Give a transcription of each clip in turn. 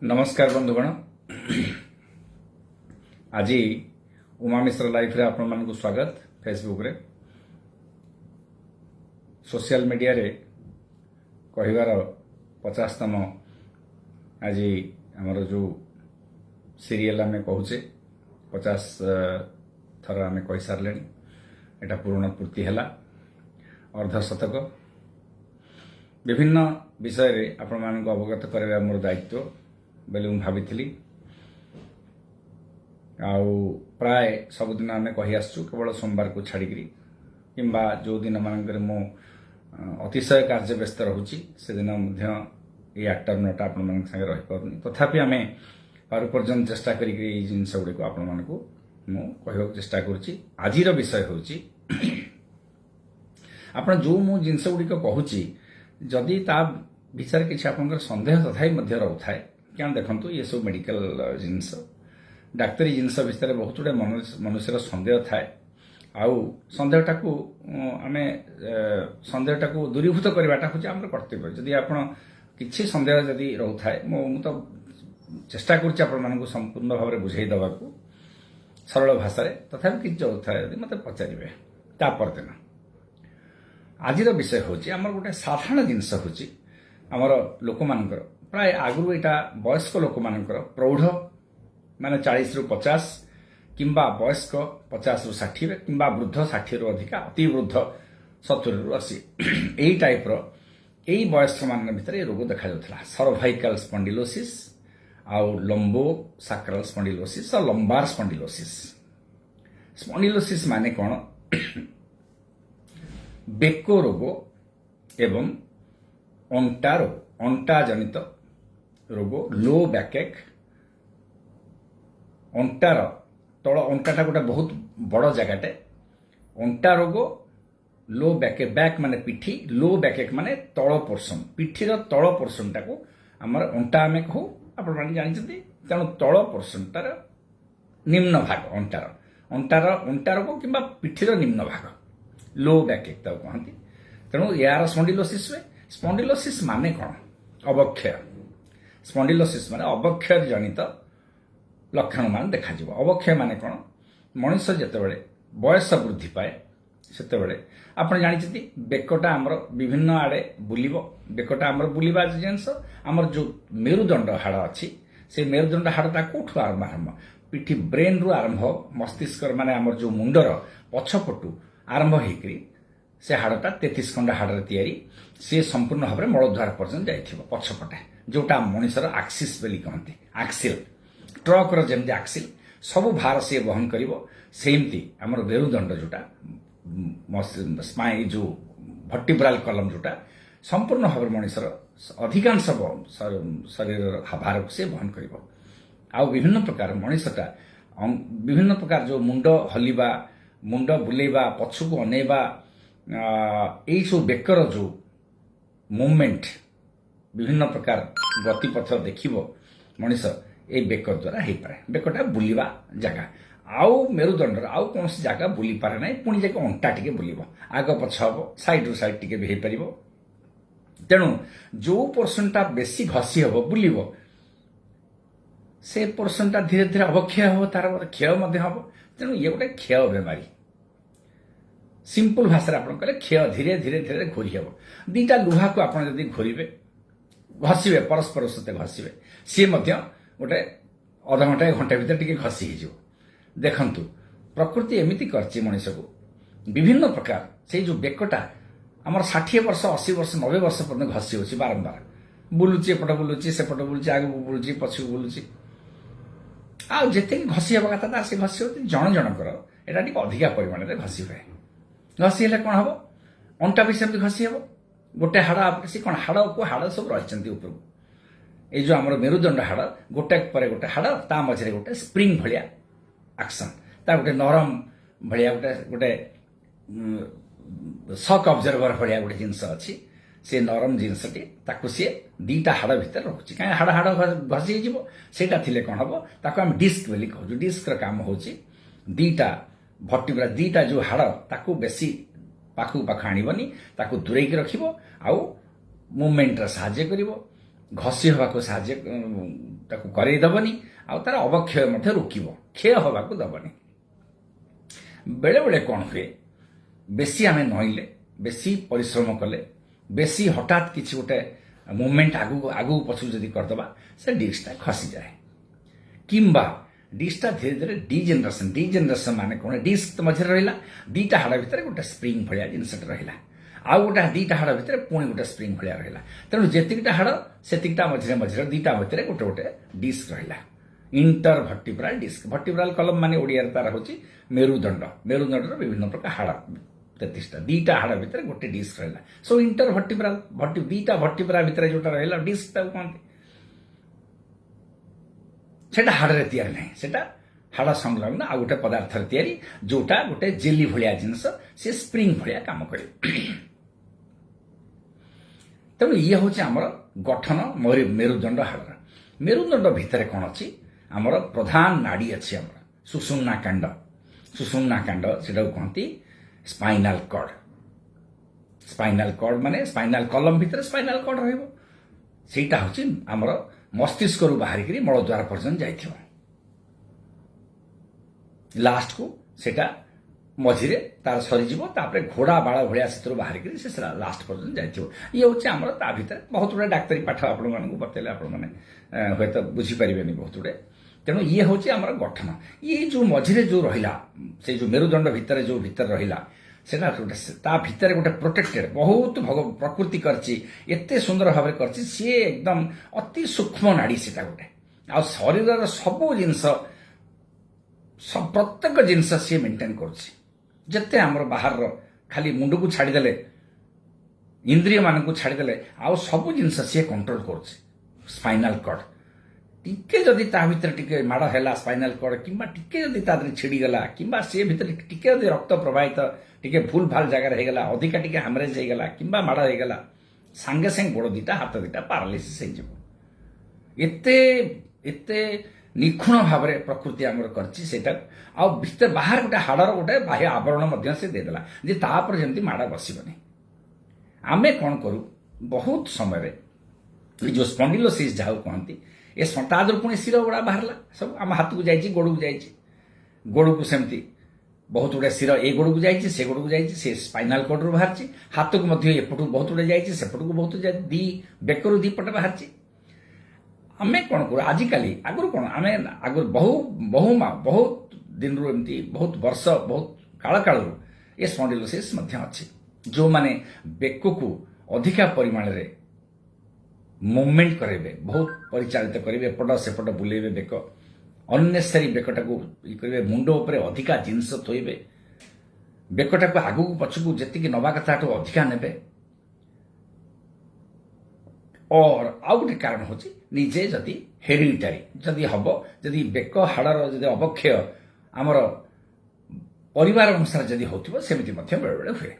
नमस्कार बंधुगण। आज उमा मिश्र लाइफ रे आपण मानकु स्वागत। फेसबुक रे सोशल मीडिया रे कहिवार 50तम आज हमर जो सीरियल आमे कहूचे 50 थर आमे कहि सारले एटा पूर्ण पूर्ति हला। अर्धशतक विभिन्न विषय रे आपण मानकु अवगत करबा मोर दायित्व बोले भावी प्राय सबुदिन आम कही आसु केवल सोमवार को छाड़िकी किंबा जो दिन मानक मो अतिशय कार्य व्यस्त रोचे से दिन ये 8टा 9टा आपण मान संगे रही पारुनी तथापि आम पार पर्यंत चेष्टा करी जिनस गुड़िक आपण मानक मु कहवा चेष्टा करुच्ची। आज विषय हूँ आप जो मु जिनस गुड़िक कहूँ जदि ता विचार किसी आप सन्देह तथापि रोथे क्या देखु ये सब मेडिकल जिनस डाक्तरी जिनस विषय बहुत गुड़े मनुष्यर सन्देह थाए आउ सन्देहटा को आम सन्देहटा को दूरीभूत करवाटा हूँ आम कर्तव्य। जदि आप किसी सन्देह जदि रोथे तो चेष्टा कर संपूर्ण भाव में बुझे दवा को सरल भाषा तथापि किसी रोथे यदि मत पचारे तापर दिन आज विषय हूँ आम गोटे साधारण जिनस हूँ आमर लोक मानकर प्राय आगु यहाँ वयस्क लोक मानकर प्रौढ़ माने 40 रु 50 किंबा वयस्क 50 रु 60 किंबा वृद्ध 60 रु अधिका अति वृद्ध 70 रु 80 यही टाइप यही वयस्क मान भितर रोग देखा जाता सर्वाइकल स्पॉन्डिलोसिस आउ लंबो सैक्रल स्पॉन्डिलोसिस और लंबार स्पॉन्डिलोसिस। स्पॉन्डिलोसिस माने कौन बेको रोग एवं अंटा रोग अंटा जनित रोग लो बैकएक अंटार तल अंटाटा गोटे बहुत बड़ जगटे अंटा रोग लो बैक बैक माने पिठी लो बैकएक माने तल पोर्सन पिठीर तल पोर्सन टाको आमर अंटा आमे कहू आपण माने जानिछथि तेणु तल पोर्सन तार निम्न भाग अंटा रोग किंबा पिठीर निम्न भाग लो बैकएक ताको कहंती। तेणु यार स्पॉन्डिलोसिस माने कौन अवक्षय स्पॉन्डिलोसिस माने अवक्षय जनित लक्षण मान देखा जिवो। अवक्षय माने कौन मनुष्य जेतेबेले बयस वृद्धि पाए सेतेबेले आपण जानिछथि बेकटा हमर विभिन्न आड़े बुलिबो बेकटा हमर बुलिबा जिंस हमर जो मेरुदंड हाड़ अछि से मेरुदंड हाड़टा कोठु आरंभ पिठी ब्रेन रु आरंभ मस्तिष्क माने हमर जो मुंडर पछपटु आरंभ हेकरी से हाड़टा 33 खंड हाड़ तैयारी सी संपूर्ण भाव में मलद्वार पर्यटन जाइथिबो पछपटे जोटा मनुष्यर आक्सिस बोली कहते आक्सिल ट्रक जमी आक्सिल सबू भार सी वहन करिवो सेमती आमर मेरुदंड जोटा स्पाइन जो वर्टिब्रल कलम जोटा संपूर्ण भाव में मनुष्यर अधिकांश शरीर भार को सी वहन करिवो। आउ विभिन्न प्रकार मनुष्यटा विभिन्न प्रकार जो मुंड हलिबा मुंड बुलेबा पछकु अनेबा यही सब बेकर जो मूवमेंट विभिन्न प्रकार गतिपथ देखिबो मनुष्य ए बेक द्वारा हो पाए बेकटा बुलिबा जगह आउ मेरुदंड आउ कौन जगह बुली पारे ना पुणी जाके अंटा टिके बुलिबो आग पछ हम साइड रु साइड टिके भी हो पारिबो। तेणु जो पोर्सनटा बेसी घसी हम बुलिबो से पोर्सनटा धीरे धीरे अवक्षय हम तार क्षय हम। तेणु ये गोटे क्षय बेमारी सिंपल भाषा आप क्षय धीरे धीरे धीरे घोरी हम। दीटा लुहा को आप घोरे घसीबे परस्पर सहित घसीबे सी गोटे अध घंटा घंटा भीतर टिके घसी हो देखंतु प्रकृति एमिति करछि मनुष्य को विभिन्न प्रकार से जो बेकटा आमर 60 वर्ष 80 वर्ष 90 वर्ष पर्यंत घसी होछि बारंबार बुलुची एपट बुलुची सेपट बुलुची आगु बुलुची पछकु बुलुची आ जेते घसी हेबा कथा से घसी होति जण जणकर एटा टिके अधिका परिमाण रे घसी होय घसी हेले कोन हबो अंटा भी सेमति घसी हेबो गोटे हाड़ आपसी कौन हाड़ को हाड़ सब रही ऊपर ये जो आमर मेरुदंड हाड़ गोटे पर गोटे हाड़ ता मझे गोटे स्प्रिंग भाया एक्शन ता गोटे नरम भाया गोटे गोटे शक ऑब्जर्वर भाया गोटे जिनस अच्छी से नरम जिनसटी ताकू सी दीटा हाड़ भितर रोचे कहीं हाड़ हाड़ घसी होटा थिले कौन हम ताको आम डिस्क बोली कहूँ डिस्क काम हूँ दीटा भट्टिब्रा दीटा जो हाड़ ताकू बेसी पाखु पाख आणबनी ताकू दूरेक रखिबो आउ मूवमेंट साहाय्य करिवो ଘଷି ହେବାକୁ ସାହାଯ୍ୟ ତାକୁ କରେଇ ଦେବନି, ଆଉ ତାର ଅବକ୍ଷୟ ମଧ୍ୟ ରୋକିବ, କ୍ଷୟ ହେବାକୁ ଦେବନି। ବେଳେବେଳେ କ'ଣ ହୁଏ, ବେଶୀ ଆମେ ନଇଲେ, ବେଶୀ ପରିଶ୍ରମ କଲେ, ବେଶୀ ହଠାତ୍ କିଛି ଗୋଟେ ମୁଭମେଣ୍ଟ ଆଗକୁ ପଛକୁ ଯଦି କରିଦେବା, ସେ ଡିସ୍କଟା ଖସିଯାଏ। କିମ୍ବା ଡିସ୍କଟା ଧୀରେ ଧୀରେ ଡିଜେନେରେସନ ମାନେ କ'ଣ, ଡିସ୍କ ମଝିରେ ରହିଲା, ଦିଟା ହାଡ଼ ଭିତରେ ଗୋଟେ ସ୍ପ୍ରିଙ୍ଗ ଭଳିଆ ଜିନିଷଟା ରହିଲା, ଆଉ ଗୋଟେ ଦିଟା ହାଡ଼ ଭିତରେ ପୁଣି ଗୋଟେ ସ୍ପ୍ରିଙ୍ଗ ଭଳିଆ ରହିଲା। ତେଣୁ ଯେତିକିଟା ହାଡ଼ ସେତିକିଟା ମଝିରେ ଦିଟା ଭିତରେ ଗୋଟେ ଗୋଟେ ଡିସ୍କ ରହିଲା। ଇଣ୍ଟର ଭର୍ଟିବ୍ରାଲ ଡିସ୍କ, ଭର୍ଟିବ୍ରାଲ କଲମ ମାନେ ଓଡ଼ିଆରେ ତାର ହେଉଛି ମେରୁଦଣ୍ଡ। ମେରୁଦଣ୍ଡର ବିଭିନ୍ନ ପ୍ରକାର ହାଡ଼ 33ଟା, ଦିଟା ହାଡ଼ ଭିତରେ ଗୋଟେ ଡିସ୍କ ରହିଲା। ସୋ ଇଣ୍ଟର ଭର୍ଟିବ୍ରାଲ, ଦିଟା ଭର୍ଟିବ୍ରା ଭିତରେ ଯୋଉଟା ରହିଲା ଡିସ୍କ ତାକୁ କହନ୍ତି। ସେଟା ହାଡ଼ରେ ତିଆରି ନାହିଁ, ସେଟା ହାଡ଼ ସଂଲଗ୍ନ ଆଉ ଗୋଟେ ପଦାର୍ଥରେ ତିଆରି, ଯୋଉଟା ଗୋଟେ ଜେଲି ଭଳିଆ ଜିନିଷ, ସେ ସ୍ପ୍ରିଙ୍ଗ ଭଳିଆ କାମ କରିବ। ତେଣୁ ଇଏ ହେଉଛି ଆମର ଗଠନ ମେରୁଦଣ୍ଡ ହାଡ଼ର। ମେରୁଦଣ୍ଡ ଭିତରେ କ'ଣ ଅଛି, ଆମର ପ୍ରଧାନ ନାଡ଼ି ଅଛି, ଆମର ସୁଷୁମ୍ନା କାଣ୍ଡ। ସୁଷୁମ୍ନା କାଣ୍ଡ ସେଟାକୁ କହନ୍ତି ସ୍ପାଇନାଲ କର୍ଡ। ସ୍ପାଇନାଲ କର୍ଡ ମାନେ ସ୍ପାଇନାଲ କଲମ ଭିତରେ ସ୍ପାଇନାଲ କର୍ଡ ରହିବ। ସେଇଟା ହେଉଛି ଆମର ମସ୍ତିଷ୍କରୁ ବାହାରିକିରି ମଳଦ୍ୱାର ପର୍ଯ୍ୟନ୍ତ ଯାଇଥିବ। ଲାଷ୍ଟକୁ ସେଟା ମଝିରେ ତାର ସରିଯିବ, ତାପରେ ଘୋଡ଼ା ବାଳ ଭଳିଆ ସେଥିରୁ ବାହାରିକିରି ସେ ଲାଷ୍ଟ ପର୍ଯ୍ୟନ୍ତ ଯାଇଥିବ। ଇଏ ହେଉଛି ଆମର, ତା ଭିତରେ ବହୁତ ଗୁଡ଼ାଏ ଡାକ୍ତରୀ ପାଠ ଆପଣମାନଙ୍କୁ ବତେଇଲେ ଆପଣମାନେ ହୁଏତ ବୁଝିପାରିବେନି ବହୁତ ଗୁଡ଼େ। ତେଣୁ ଇଏ ହେଉଛି ଆମର ଗଠନ। ଇଏ ଯୋଉ ମଝିରେ ଯୋଉ ରହିଲା, ସେଇ ଯୋଉ ମେରୁଦଣ୍ଡ ଭିତରେ ଯୋଉ ଭିତରେ ରହିଲା, ସେଟା ଗୋଟେ ତା ଭିତରେ ଗୋଟେ ପ୍ରୋଟେକ୍ଟେଡ, ବହୁତ ପ୍ରକୃତି କରିଛି, ଏତେ ସୁନ୍ଦର ଭାବରେ କରିଛି, ସିଏ ଏକଦମ ଅତି ସୂକ୍ଷ୍ମ ନାଡ଼ି ସେଟା ଗୋଟେ। ଆଉ ଶରୀରର ସବୁ ଜିନିଷ, ପ୍ରତ୍ୟେକ ଜିନିଷ ସିଏ ମେଣ୍ଟେନ୍ କରୁଛି। ଯେତେ ଆମର ବାହାରର ଖାଲି ମୁଣ୍ଡକୁ ଛାଡ଼ିଦେଲେ, ଇନ୍ଦ୍ରିୟ ମାନଙ୍କୁ ଛାଡ଼ିଦେଲେ, ଆଉ ସବୁ ଜିନିଷ ସିଏ କଣ୍ଟ୍ରୋଲ କରୁଛି। ସ୍ପାଇନାଲ କର୍ଡ ଟିକେ ଯଦି ତା ଭିତରେ ଟିକେ ମାଡ଼ ହେଲା, ସ୍ପାଇନାଲ କର୍ଡ କିମ୍ବା ଟିକେ ଯଦି ତା ଦେହରେ ଛିଡ଼ିଗଲା, କିମ୍ବା ସେ ଭିତରେ ଟିକେ ଯଦି ରକ୍ତ ପ୍ରବାହିତ ଟିକେ ଭୁଲ ଭାଲ ଜାଗାରେ ହେଇଗଲା, ଅଧିକା ଟିକେ ହାମରେଜ ହେଇଗଲା କିମ୍ବା ମାଡ଼ ହେଇଗଲା, ସାଙ୍ଗେ ସାଙ୍ଗେ ଗୋଡ଼ ଦିଟା ହାତ ଦିଟା ପାରାଲିସିସ୍ ହେଇଯିବ। ଏତେ ଏତେ ନିଖୁଣ ଭାବରେ ପ୍ରକୃତି ଆମର କରିଛି ସେଇଟା। ଆଉ ଭିତରେ ବାହାରେ ଗୋଟେ ହାଡ଼ର ଗୋଟେ ବାହ୍ୟ ଆବରଣ ମଧ୍ୟ ସେ ଦେଇଦେଲା, ଯେ ତାପରେ ଯେମିତି ମାଡ଼ ବସିବନି। ଆମେ କ'ଣ କରୁ, ବହୁତ ସମୟରେ ଏ ଯୋଉ ସ୍ପଣ୍ଡିଲୋସିସ୍ ଯାହାକୁ କହନ୍ତି, ଏ ତା ଦେହରୁ ପୁଣି ଶିର ଗୁଡ଼ା ବାହାରିଲା, ସବୁ ଆମ ହାତକୁ ଯାଇଛି, ଗୋଡ଼କୁ ଯାଇଛି, ଗୋଡ଼କୁ ସେମିତି ବହୁତ ଗୁଡ଼େ ଶିର ଏ ଗୋଡ଼କୁ ଯାଇଛି, ସେ ଗୋଡ଼କୁ ଯାଇଛି, ସେ ସ୍ପାଇନାଲ କର୍ଡରୁ ବାହାରିଛି। ହାତକୁ ମଧ୍ୟ ଏପଟକୁ ବହୁତ ଗୁଡ଼େ ଯାଇଛି, ସେପଟକୁ ବହୁତ ବେକରୁ ଦି ପଟେ ବାହାରିଛି। ଆମେ କ'ଣ କରୁ ଆଜିକାଲି, ଆଗରୁ କ'ଣ ଆମେ ଆଗରୁ ବହୁତ ଦିନରୁ ଏମିତି ବହୁତ ବର୍ଷ ବହୁତ କାଳରୁ ଏ ସ୍ପଣ୍ଡିଲୋସିସ୍ ମଧ୍ୟ ଅଛି। ଯେଉଁମାନେ ବେକକୁ ଅଧିକା ପରିମାଣରେ ମୁଭମେଣ୍ଟ କରାଇବେ, ବହୁତ ପରିଚାଳିତ କରିବେ, ଏପଟ ସେପଟ ବୁଲେଇବେ, ବେକ ଅନନେସେସାରୀ ବେକଟାକୁ ଇ କରିବେ, ମୁଣ୍ଡ ଉପରେ ଅଧିକା ଜିନିଷ ଥୋଇବେ, ବେକଟାକୁ ଆଗକୁ ପଛକୁ ଯେତିକି ନେବା କଥାଠୁ ଅଧିକା ନେବେ। ଆଉ ଗୋଟେ କାରଣ ହେଉଛି ନିଜେ ଯଦି ହେରିଡିଟାରୀ ଯଦି ହବ, ଯଦି ବେକ ହାଡ଼ର ଯଦି ଅବକ୍ଷୟ ଆମର ପରିବାର ଅନୁସାରେ ଯଦି ହେଉଥିବ, ସେମିତି ମଧ୍ୟ ବେଳେବେଳେ ହୁଏ।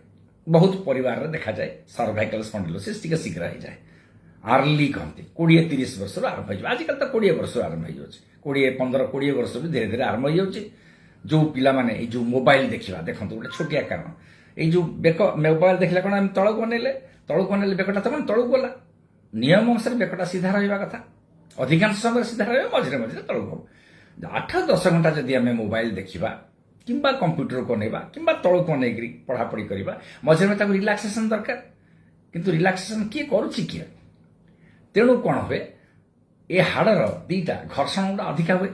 ବହୁତ ପରିବାରରେ ଦେଖାଯାଏ ସର୍ଭାଇକାଲ ସ୍ପଣ୍ଡିଲୋସିସ୍ ଟିକେ ଶୀଘ୍ର ହେଇଯାଏ। ଆର୍ଲି କହନ୍ତି 20-30 ବର୍ଷରୁ ଆରମ୍ଭ ହେଇଯିବ। ଆଜିକାଲି ତ 20 ବର୍ଷରୁ ଆରମ୍ଭ ହେଇଯାଉଛି, 15-20 ବର୍ଷରୁ ଧୀରେ ଧୀରେ ଆରମ୍ଭ ହେଇଯାଉଛି। ଯୋଉ ପିଲାମାନେ ଏଇ ଯୋଉ ମୋବାଇଲ ଦେଖିବା, ଦେଖନ୍ତୁ ଗୋଟେ ଛୋଟିଆ କାରଣ, ଏଇ ଯୋଉ ବେକ ମୋବାଇଲ ଦେଖିଲା କ'ଣ, ଆମେ ତଳକୁ ଅନେଇଲେ ବେକଟା ତ ତଳକୁ ଗଲା। ନିୟମ ଅନୁସାରେ ବେକଟା ସିଧା ରହିବା କଥା, ଅଧିକାଂଶ ସମୟରେ ସିଧା ରହିବ, ମଝିରେ ମଝିରେ ତଳକୁ ହବ। 8-10 ଘଣ୍ଟା ଯଦି ଆମେ ମୋବାଇଲ ଦେଖିବା କିମ୍ବା କମ୍ପ୍ୟୁଟରକୁ ଅନେଇବା କିମ୍ବା ତଳକୁ ଅନେଇକରି ପଢ଼ାପଢ଼ି କରିବା, ମଝିରେ ତାକୁ ରିଲାକ୍ସେସନ ଦରକାର। କିନ୍ତୁ ରିଲାକ୍ସେସନ କିଏ କରୁଛି କିଏ? ତେଣୁ କ'ଣ ହୁଏ, ଏ ହାଡ଼ର ଦିଟା ଘର୍ଷଣ ଗୁଡ଼ା ଅଧିକା ହୁଏ।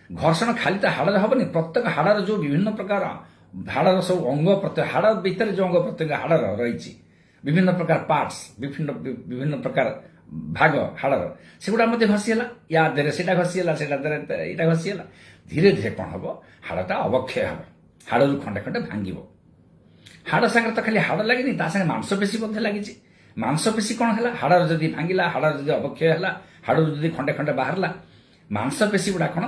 ଘର୍ଷଣ ଖାଲି ତ ହାଡ଼ରେ ହବନି, ପ୍ରତ୍ୟେକ ହାଡ଼ର ଯୋଉ ବିଭିନ୍ନ ପ୍ରକାର ହାଡ଼ର ସବୁ ଅଙ୍ଗ ପ୍ରତ୍ୟଙ୍ଗ, ହାଡ଼ ଭିତରେ ଯୋଉ ଅଙ୍ଗ ପ୍ରତ୍ୟଙ୍ଗ ହାଡ଼ର ରହିଛି, ବିଭିନ୍ନ ପ୍ରକାର ପାର୍ଟସ, ବିଭିନ୍ନ ପ୍ରକାର ଭାଗ ହାଡ଼ର, ସେଗୁଡ଼ା ମଧ୍ୟ ଘଷି ହେଲା, ୟା ଦେହରେ ସେଇଟା ଘଷି ହେଲା, ସେଇଟା ଦେହରେ ଏଇଟା ଘଷି ହେଲା। ଧୀରେ ଧୀରେ କ'ଣ ହବ, ହାଡ଼ଟା ଅବକ୍ଷୟ ହବ, ହାଡ଼ରୁ ଖଣ୍ଡେ ଖଣ୍ଡେ ଭାଙ୍ଗିବ। ହାଡ଼ ସାଙ୍ଗରେ ତ ଖାଲି ହାଡ଼ ଲାଗିନି, ତା ସାଙ୍ଗେ ମାଂସପେଶୀ ମଧ୍ୟ ଲାଗିଛି। ମାଂସପେଶୀ କ'ଣ ହେଲା, ହାଡ଼ର ଯଦି ଭାଙ୍ଗିଲା, ହାଡ଼ର ଯଦି ଅବକ୍ଷୟ ହେଲା, ହାଡ଼ରୁ ଯଦି ଖଣ୍ଡେ ଖଣ୍ଡେ ବାହାରିଲା, ମାଂସପେଶୀ ଗୁଡ଼ା କ'ଣ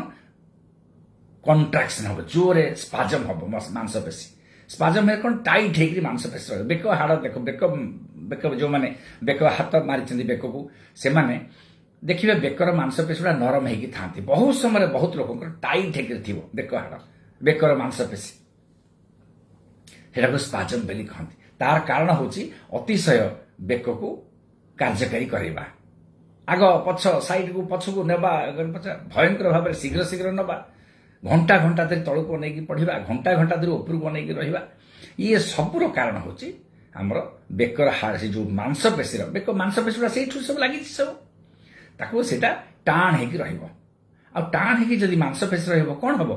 କଣ୍ଟ୍ରାକ୍ସନ ହବ, ଜୋରେ ସ୍ପାଜମ ହବ ମାଂସପେଶୀ। ସ୍ପାଜମ ହେଲେ କ'ଣ, ଟାଇଟ୍ ହେଇକରି ମାଂସପେଶୀ ରହିବ। ବେକ ହାଡ଼ ଦେଖ, ବେକ ଯୋଉମାନେ ବେକ ହାତ ମାରିଛନ୍ତି ବେକକୁ, ସେମାନେ ଦେଖିବେ ବେକର ମାଂସପେଶୀ ଗୁଡ଼ା ନରମ ହେଇକି ଥାନ୍ତି। ବହୁତ ସମୟରେ ବହୁତ ଲୋକଙ୍କର ଟାଇଟ୍ ହେଇକି ଥିବ ବେକ ହାଡ଼, ବେକର ମାଂସପେଶୀ, ସେଟାକୁ ସ୍ପାଜମ ବୋଲି କହନ୍ତି। ତାର କାରଣ ହେଉଛି ଅତିଶୟ ବେକକୁ କାର୍ଯ୍ୟକାରୀ କରିବା, आग पछ साइड को पछ को नेबा भयंकर भाव शीघ्र शीघ्र नवा घंटा घंटा धरी तलू अनेक पढ़ा घंटा घंटा धरी उपरको अनेक रहा ये सबूर कारण हूँ आमर बेकर हाड़ से जो मांसपेशी बेक मांसपेशी से सब लगी सब ताको सेटा टाण होगी टाण होगी जदि मांसपेशी रौन हम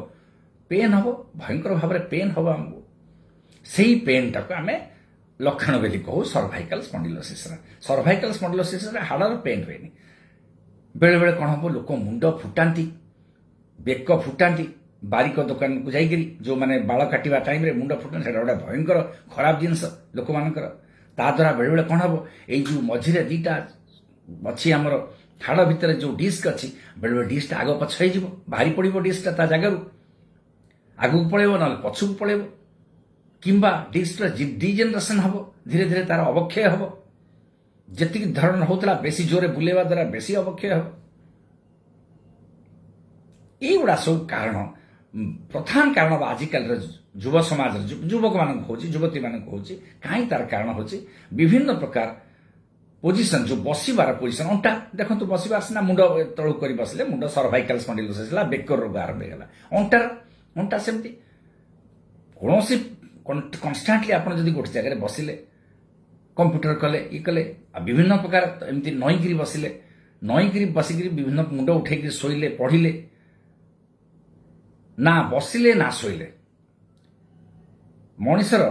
पेन हम भयंकर भाव में पेन हम आमको से पेन टाक आम लक्षण बोली कहू सर्वाइकल स्पॉन्डिलोसिस सर्वाइकल स्पॉन्डिलोसिस हाड़र पेन हुए बेले बेले कौन हम लोक मुंड फुटाती बेक फुटाती बारिक दुकान को जाइकरी जो मैंने बाल काटा टाइम रे मुंड फुटान से गोटे भयंकर खराब जिनस लोक मानकर ता द्वारा बेले बेले कौन हम यो मझीरे दीटा अच्छी आमर हाड़ भितर जो डिस्क अच्छी बेले बेले डिस्क आग पछ हो बाहरी पड़ो डिस्कटा ता जगार आगू पलैब ना पछक पलैब किंबा डिस्क डिजेनरेशन हम धीरे धीरे तार अवक्षय हम जी धरण होता बेसी जोरे बुलेवा द्वारा बेसी अवक्षय हम युवा सब कारण प्रधान कारण आजिकल युव समाज युवक मान युवती मान कहीं तार कारण हूँ विभिन्न प्रकार पोजिशन जो बसबार पोजिशन अंटा देखो बसवा सीना मुंड तलू कर बसले मुंड सर्वाइकल स्पॉन्डिलोसिस बेकर रोग आरंभ होगा अंटा सेमती कौन कन्स्टांटली आप गोटे जगह बसिले कंप्यूटर कले ये कले विभिन्न प्रकार एमती नईकरी बसिले नईकरी बसिक विभिन्न मुंड उठे शोले पढ़िले ना बसिले ना शोले मनीषर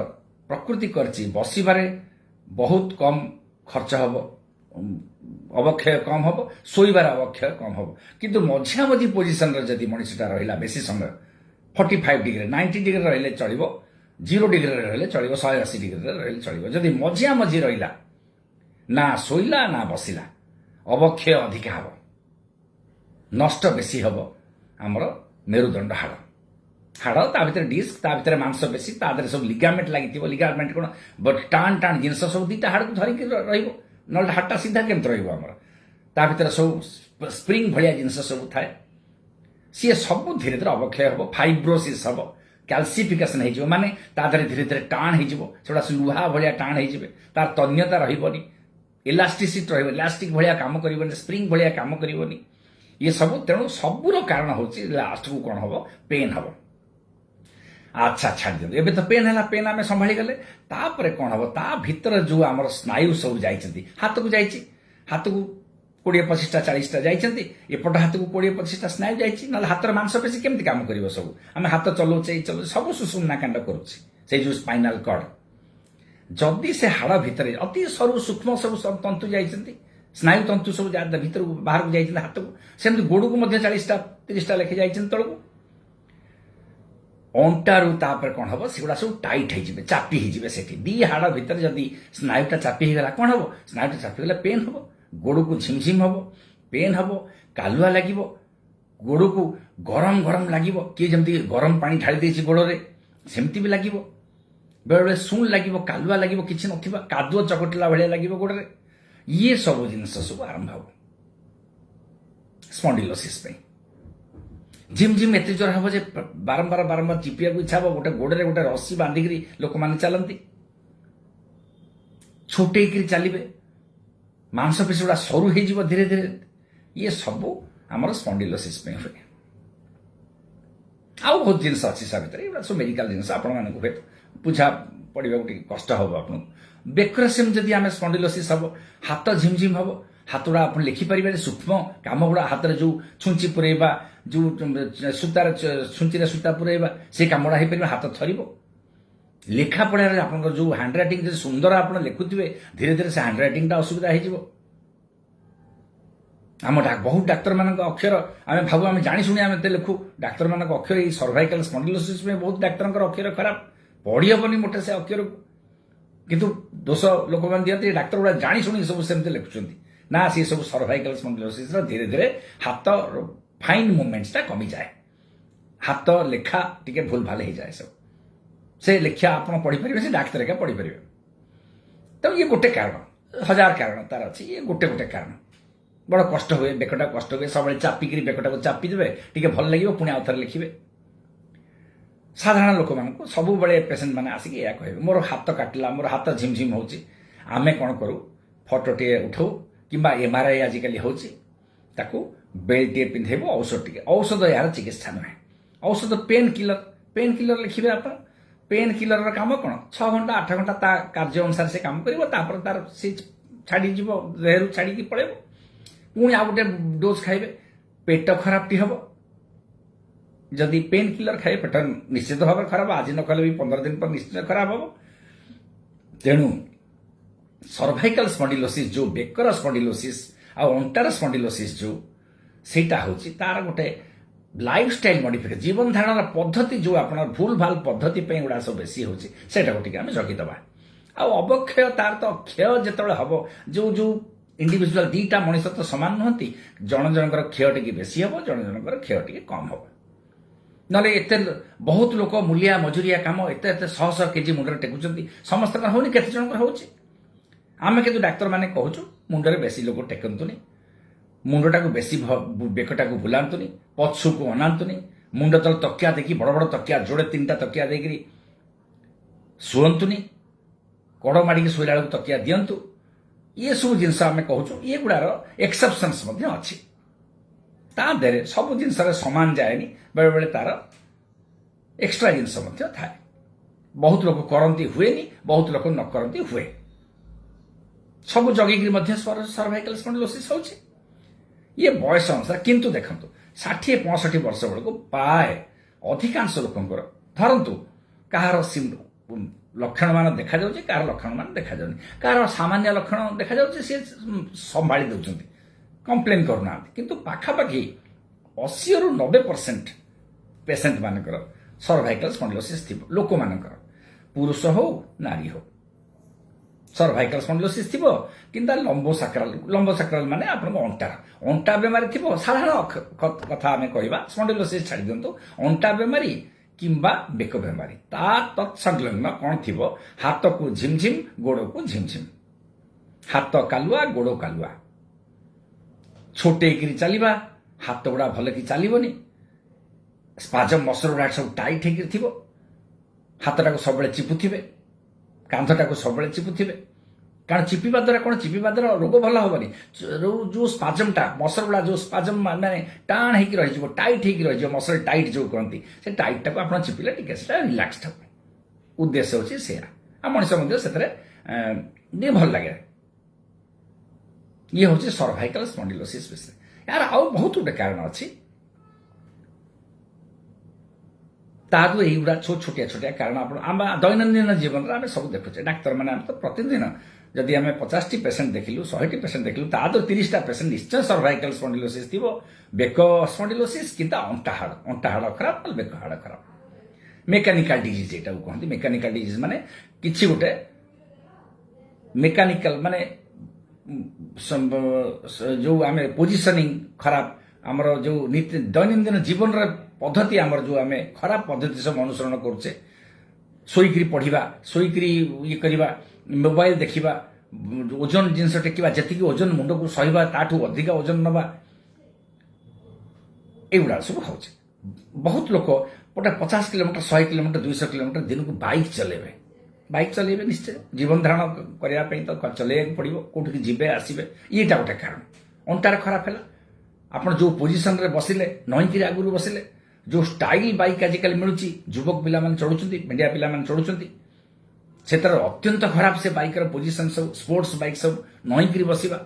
प्रकृति करची बसबारे बहुत कम खर्च हम अवक्षय कम हम शोबार अवक्षय कम हम किंतु मझिया मझी पोजिशन जदि मनीषटा रहा बेसी समय 45 डिग्री 90 डिग्री रहिले चलिबो 0 डिग्री रहिले चलिबो 180 डिग्री रहिले चलिबो जदि मझिया मझी रहिला ना शोइला ना बसिला अवक्षय अधिक हम नष्ट बेसी हम आमर मेरुदंड हाड़ हाड़ ता भीतर डिस्क ता भीतर मांसपेशी ता देहरे सब लिगामेंट लगी लिगामेंट कौन बट टाण टाण जिनस सब दुईटा हाड़ को धरिक ना हाड़टा सीधा केमती रमर ता भीतर सब स्प्रिंग भाया जिनस सब थाए सी सब धीरे धीरे अवक्षय हम फाइब्रोसिस हम कैल्सिफिकेशन हो माने धीरे धीरे टाण होगा लुहा भाया टाण हो तार तन्यता रही इलास्टिसिटी रही इलास्टिक भाया कम कर स्प्रिंग भाया कम कर ये सब तेणु सबूर कारण हूँ लास्ट को कौन हम पेन हम अच्छा छाड़ दिखाँ एवं तो पेन है पेन आम संभाली गले तापर कौन हम ता भीतर जो आम स्नायु सब जाती हाथ को जाइए हाथ को 20-25टा 40टा जाइए एपट हाथ को 20-25टा स्नायु जाइए ना हाथर मांसपेशी केमती काम कर सब आम हाथ चलाऊे चलो सब सुषुम्ना कांड करुच्छे जो स्पाइनाल कॉर्ड जदि से हाड़ भितर अति सरु सूक्ष्म सब तंतु जाइए स्नायु तंतु सब भीतर बाहर को जाइए हाथ को सेमती गोड़ को 40टा 30टा लेखे जाइए तलू अंटारू तापर कौन हम सेगुड़ा सब टाइट हो चापी हो दी हाड़ भितर जदि स्नायुटा चापी होगा कौन हम स्नायुटा चापीगला पेन हम गोड़ को झिमझिम हम पेन हम कालुआ लगे गोड़ को गरम गरम लगे किए जमी गरम पानी ढाली गोड़े सेमती भी लगे बेले बेले शुण लगे कालुआ लगे कि ना कादुआ चकटिला भाया लगे गोड़े ये सब जिनस सब आरंभ हम स्पॉन्डिलोसिस झिमझिम एत जोर हम जे बारंबार बारंबार चिपिया को इच्छा हम गोटे गोड़े गोटे रस्सी बांधिक लोक मैंने चलती छोटे चलिए मांसपेशी गुड़ा सरू हो धीरे धीरे ये सब आमर स्पॉन्डिलोसिस हुए आउ बहुत जिनस अच्छी सा भर सब मेडिकल जिनस आपण हुए बुझा पड़ा कष्ट हम आपको बेकर सेम जदि आम स्पॉन्डिलोसिस हम हाथ झिमझिम हम हाथ गुड़ा आप लिखिपारे सूक्ष्म कम गुड़ा हाथ में जो छुंची पुरेबा जो सूतार छुंची सूता पुरेबा से कम गुड़ा हो पार हाथ थर लेखा पढ़ार आप जो हैंड रईटिंग जो सुंदर आप लिखुवे धीरे धीरे से हैंड रईटिंग असुविधा हो आम बहुत डाक्तर मान अक्षर आम भाव आम जाशुणी आम लिखु डाक्तर मान अक्षर ये सर्वाइकल स्पॉन्डिलोसिस में बहुत डाक्तर अक्षर खराब पढ़ी हेनी मोटे से अक्षर को किंतु दोष लोक मैंने दिखते डाक्तर गुड़ा जाशुणी सब सेमती लिखुं ना सी सब सर्वाइकल स्पॉन्डिलोसिस धीरे धीरे हाथ फाइन मुवमेंट्सटा कमी जाए हाथ लेखा टिके भूल भाल हो जाए सब से लेखा आप पढ़ी पारे से डाक्तर एका पढ़ी पारे तो ये गोटे कारण 1000 कारण तार अच्छी ये गोटे गोटे कारण बड़ कष्ट हुए बेकटा कष्ट हुए सब चापिक बेकटा को चापी देवे टी भल लगे पुणी आउ थे लिखे साधारण लोक मान सब पेसेंट मैंने आसिक या कहे मोर हाथ काटिला मोर हाथ झिमझिम होमें कौन करूँ फटोटे उठाऊ किंबा एमआरआई आजिकल होची ताकू बेल्ट टे पिंधेबो औषध यार चिकित्सा नुहे औषध पेन किलर लिखिबे आपण पेन किलर र काम कोन 6 घंटा 8 घंटा ता कार्य अनुसार से काम करिवो तापर तार से छाड़ी जीवो देहरु छाड़ी की पड़ेबो पुणी आ गोटे डोज खाइबे पेट खराब टी हबो जदि पेन किलर खाए पेट निश्चित भाव खराब आज न कले भी 15 दिन पर निश्चित खराब हम तेणु सर्वाइकल स्पॉन्डिलोसिस जो बेकर स्पॉन्डिलोसिस आ अंटार स्पॉन्डिलोसिस जो सेटा होची तार गोटे लाइफस्टाइल मॉडिफिकेशन जीवन धारण पद्धति जो आप भूल भाल पद्धति गुड़ा सब बेसी होची सेटा को टिके आम जगिदबा आ अवक्षय तार तो क्षय जिते हम जो जो इंडिविजुअल दीटा मनीष तो सामान नुहति जन जनकर क्षय टी बेसी हम जन जनकर क्षय टी कम हम नले एते बहुत लोक मूलिया मजुरिया काम एते एते 100 केजी मुंडर टेकुचंती समस्त होनी केते जन होची आमे केतु डाक्टर माने कहूछु मुंडरे बेसी लोक टेकंतुनी मुंडटा को बेसी बेकटा को बुलांतुनी पछु को अनांतुनी मुंड तल तकिया देखी बड़ बड़ तकिया जोड़े 3टा तकिया देकरी सुअंतुनी कड़ माड़ी शोला बेलू तकिया दिंतु ये सब जिनस आम कहूँ ये गुड़ार एक्सेप्शंस अच्छी ता देरे सब जिनस सामान जाएनी बेले बेले तार एक्स्ट्रा जिनस थाए बहुत लोग करती हुए बहुत लोग न करती हुए सब जगिकी सर्वाइकल स्पॉन्डिलोसिस होची ये बयस अनुसार किंतु देखंतु 60-65 वर्ष बेलू प्राय अधिकांश लोकंकर धरंतु कहार लक्षण मान देखा जाउछि कहार लक्षण मान देखा जाउनि कहार सामान्य लक्षण देखा जाउछि से संभाली दउछन्ति कंप्लेन करूना किंतु पाखापाखि 80 ରୁ 90% पेसेंट मानकर सर्वाइकल स्पॉन्डिलोसिस थिबो लोक मानकर पुरुष हो नारी हो सर्वाइकल स्पॉन्डिलोसिस थिबो किंतु लंबोसाक्राल माने आपन अंटा बेमारी थिबो साधारण कथा आमे कहबा स्पॉन्डिलोसिस छाडी दियंतु अंटा बेमारी किंबा बेक बेमारी ता तत्संलग्न कौन थी हाथ को झिमझिम गोड़ को झिमझिम हाथ कालुआ गोड़ कालुआ छोटे चलवा हाथ गुड़ा भल कि चलनी स्पाजम मसल गुड़ा सब टाइट हो हाथटा को सब चिपुवे कांधटा को सब चिपुवे कारण चिपा द्वारा कौन चिपा द्वारा रोग भल हेनी जो स्पाजमटा मसल गुड़ा जो स्पाजम माने टाण हो टाइट हो मसल टाइट जो कहती से टाइटा को आप चिपिले टी रिलैक्स हे उद्देश्य हूँ से मनीष से भल लगे ये हूँ सर्वाइकल स्पॉन्डिलोसिस विषय यार आउ बहुत गोटे कारण अच्छी ताकू युवा छोटिया छोटिया कारण आम दैनंदिन जीवन में आम सब देखुचे डाक्तर मैंने तो प्रतिदिन जदि आम 50टी पेसेंट देखिलु 100टी पेसेंट देखिलु तादर 30टा पेसेंट निश्चय सर्वाइकल स्पॉन्डिलोसिस थी बेक स्पॉन्डिलोसिस कि अंटा हाड़ खराब बेक हाड़ खराब मेकानिकल डिजीज एटा कहते मेकानिकल डिजीज माने किछि गोटे मेकानिकल माने जो आम पोजिशनिंग खराब आमर जो दैनंदिन जीवन पद्धति आमर जो आम खराब पद्धति सब अनुसरण करुचे शोकरी पढ़ा शोकरी ये करवा मोबाइल देखा ओजन जिनस टेकवा जी ओजन मुंड को सहवा ताठू अधिक ओजन नवा एगुड़ा सब हो बहुत लोग गोटे 50 किलोमीटर 100 किलोमीटर 200 किलोमीटर दिन को बाइक चलेबे निश्चय जीवन धारण करने तो चलैया पड़ो कौटी जीवे आसवे येटा गोटे कारण अंटार खराब है आप जो पोजिशन रे बसिले नईकि आगुरी बसिले जो स्टाइल बाइक आजिकल मिलूँ युवक पिला चढ़ुंट मेडिया पिला चढ़ुंट से तार अत्यंत खराब से बाइक पोजिशन सब स्पोर्ट्स बाइक सब नईकि बसवा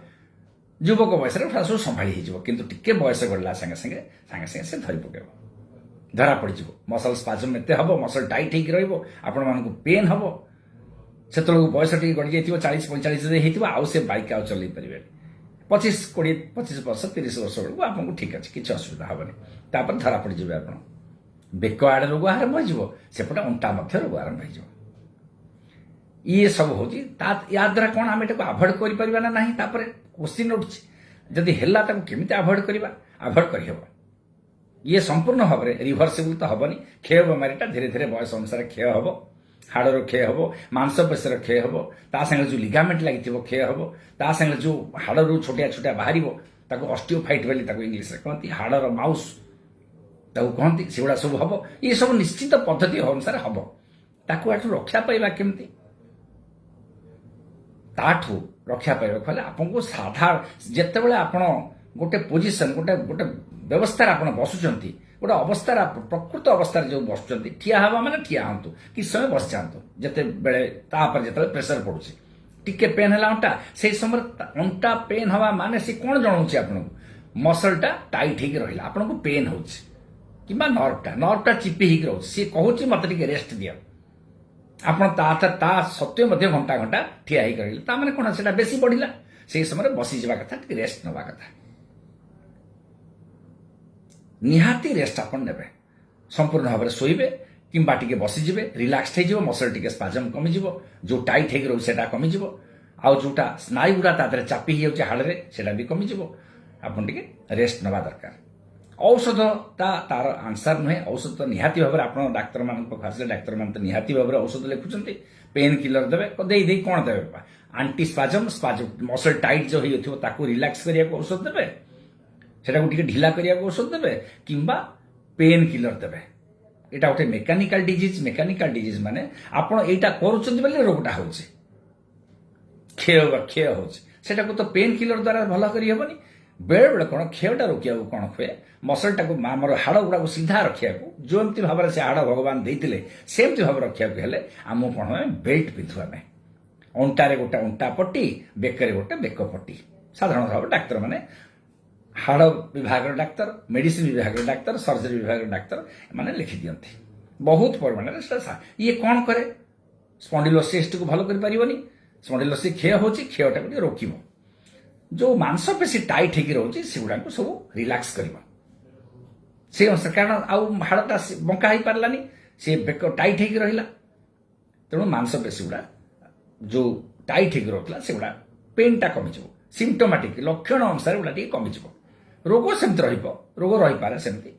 युवक बयस सब संभाली हो किंतु टिके बयस गढ़ला सागे सागे से धरी पक धरा पड़ मसल स्पाजम एत हम मसल टाइट हो आपण मान पेन हम से बयस टी गड़ी जाइए 40-45 आउ से बाइक आउ चल पारे 25 वर्ष 30 वर्ष बेलू आपको ठीक अच्छे किसी असुविधा हेनी तापर धरा पड़ जाए आप बेक आड़े रोग आरंभ होपटे अंटा रोग आरंभ हो ये सब हूँ या द्वारा कौन आम एटा आभोड कर ना क्वेश्चन उठी जदि है केमी आभोड करवा आभोड करहब ये संपूर्ण भाव में रिभर्सिबल तो हेनी क्षय बेमारीटा धीरे धीरे बयस अनुसार क्षय हम हाड़र क्षय हम मांसपेशीर क्षय हम ता संगे जो लिगामेंट लगी क्षय हम ता संगे जो हाड़ू छोटिया छोटिया बाहर ऑस्टियोफाइट बोली इंग्लीश कहती हाड़र माउस कहती से गुड़ा सब हम ये सब निश्चित पद्धति अनुसार हम ताकू रक्षा पाइबा केमती ताठू रक्षा पाइबाक हेले आपको साधारण जितेबाला आपण गोटे पोजिशन गोटे गोटे व्यवस्था आप बसुंट गोटे अवस्था प्रकृत अवस्था जो बसुंट ठिया हवा माने ठिया हूँ कि समय बस जातु जिते बेले जो प्रेसर पड़ुଛି टिके पेन है अंटा से समय अंटा पेन हवा माने सी कौन जनाऊँ आपको मसलटा टाइट हो रहा आपको पेन हो कि नर्वटा चिपी हो सी कहूँ मत रेस्ट दियो आप सत्वे घंटा घंटा ठिया हो रही मैंने कौन से बेसी बढ़ला से समय बसीजा कथा रेस्ट नवा कथा निहाती रेस्ट आप ने संपूर्ण भाव में शोबे कि बसीजे रिलैक्स हो मसल टे स्पाजम कमिज जो टाइट हो रही है कमिज आउ जोटा स्नायु गुड़ा तादे चापी हो हाड़े से भी कमिज आपन टे रेस्ट नवा दरकार औषध तार आंसर नुहे औषध तो निहाती भाव में आप डाक्तर मान आसले डाक्तर मान तो निहाती भाव में औषध लिखुंट पेन किलर देवे कौन देवे aunty spasm spasm muscle tight जो हो रिलैक्स करने औषध देवे से ढिला करने औषध देवे किंबा पेन किलर देवे यहाँ गोटे मेकानिकल डिजीज माने आप कर रोगटा हो क्षय हो तो पेन किलर द्वारा भल करहबनी बेले बेले कौन क्षयटा रोकवा कौन हुए मसलटा को आमर हाड़ गुड़ा सीधा रखा जो एमती भाव से हाड़ भगवान देते सेमती भाव रखा आम कौन हुए बेल्ट पिंधु आम अंटारे गोटे अंटा पट्टी बेकरे गोटे बेक पट्टी साधारण भाव डाक्तर मैंने हाड़ विभाग डाक्तर मेडिसिन विभाग डाक्तर सर्जरी विभाग डाक्तर मैंने लिखि दियंती बहुत परिमाण ये कौन करे स्पॉन्डिलोसिस को भल कर स्पॉन्डिलोसिस क्षय हो क्षयटा को रोक जो मांसपेशी टाइट होगी रोचे से गुड़ा सब रिलैक्स कर कारण आउ हाड़टा बंका हो पारानी सी बेक टाइट हो रहा तेणु मांसपेशी गुड़ा जो टाइट हो रोकला से गुड़ा पेनटा कमिज सिम्पटोमेटिक लक्षण अनुसार गुड़ा कमिज रोग सेमती रोग रही पारे सेमती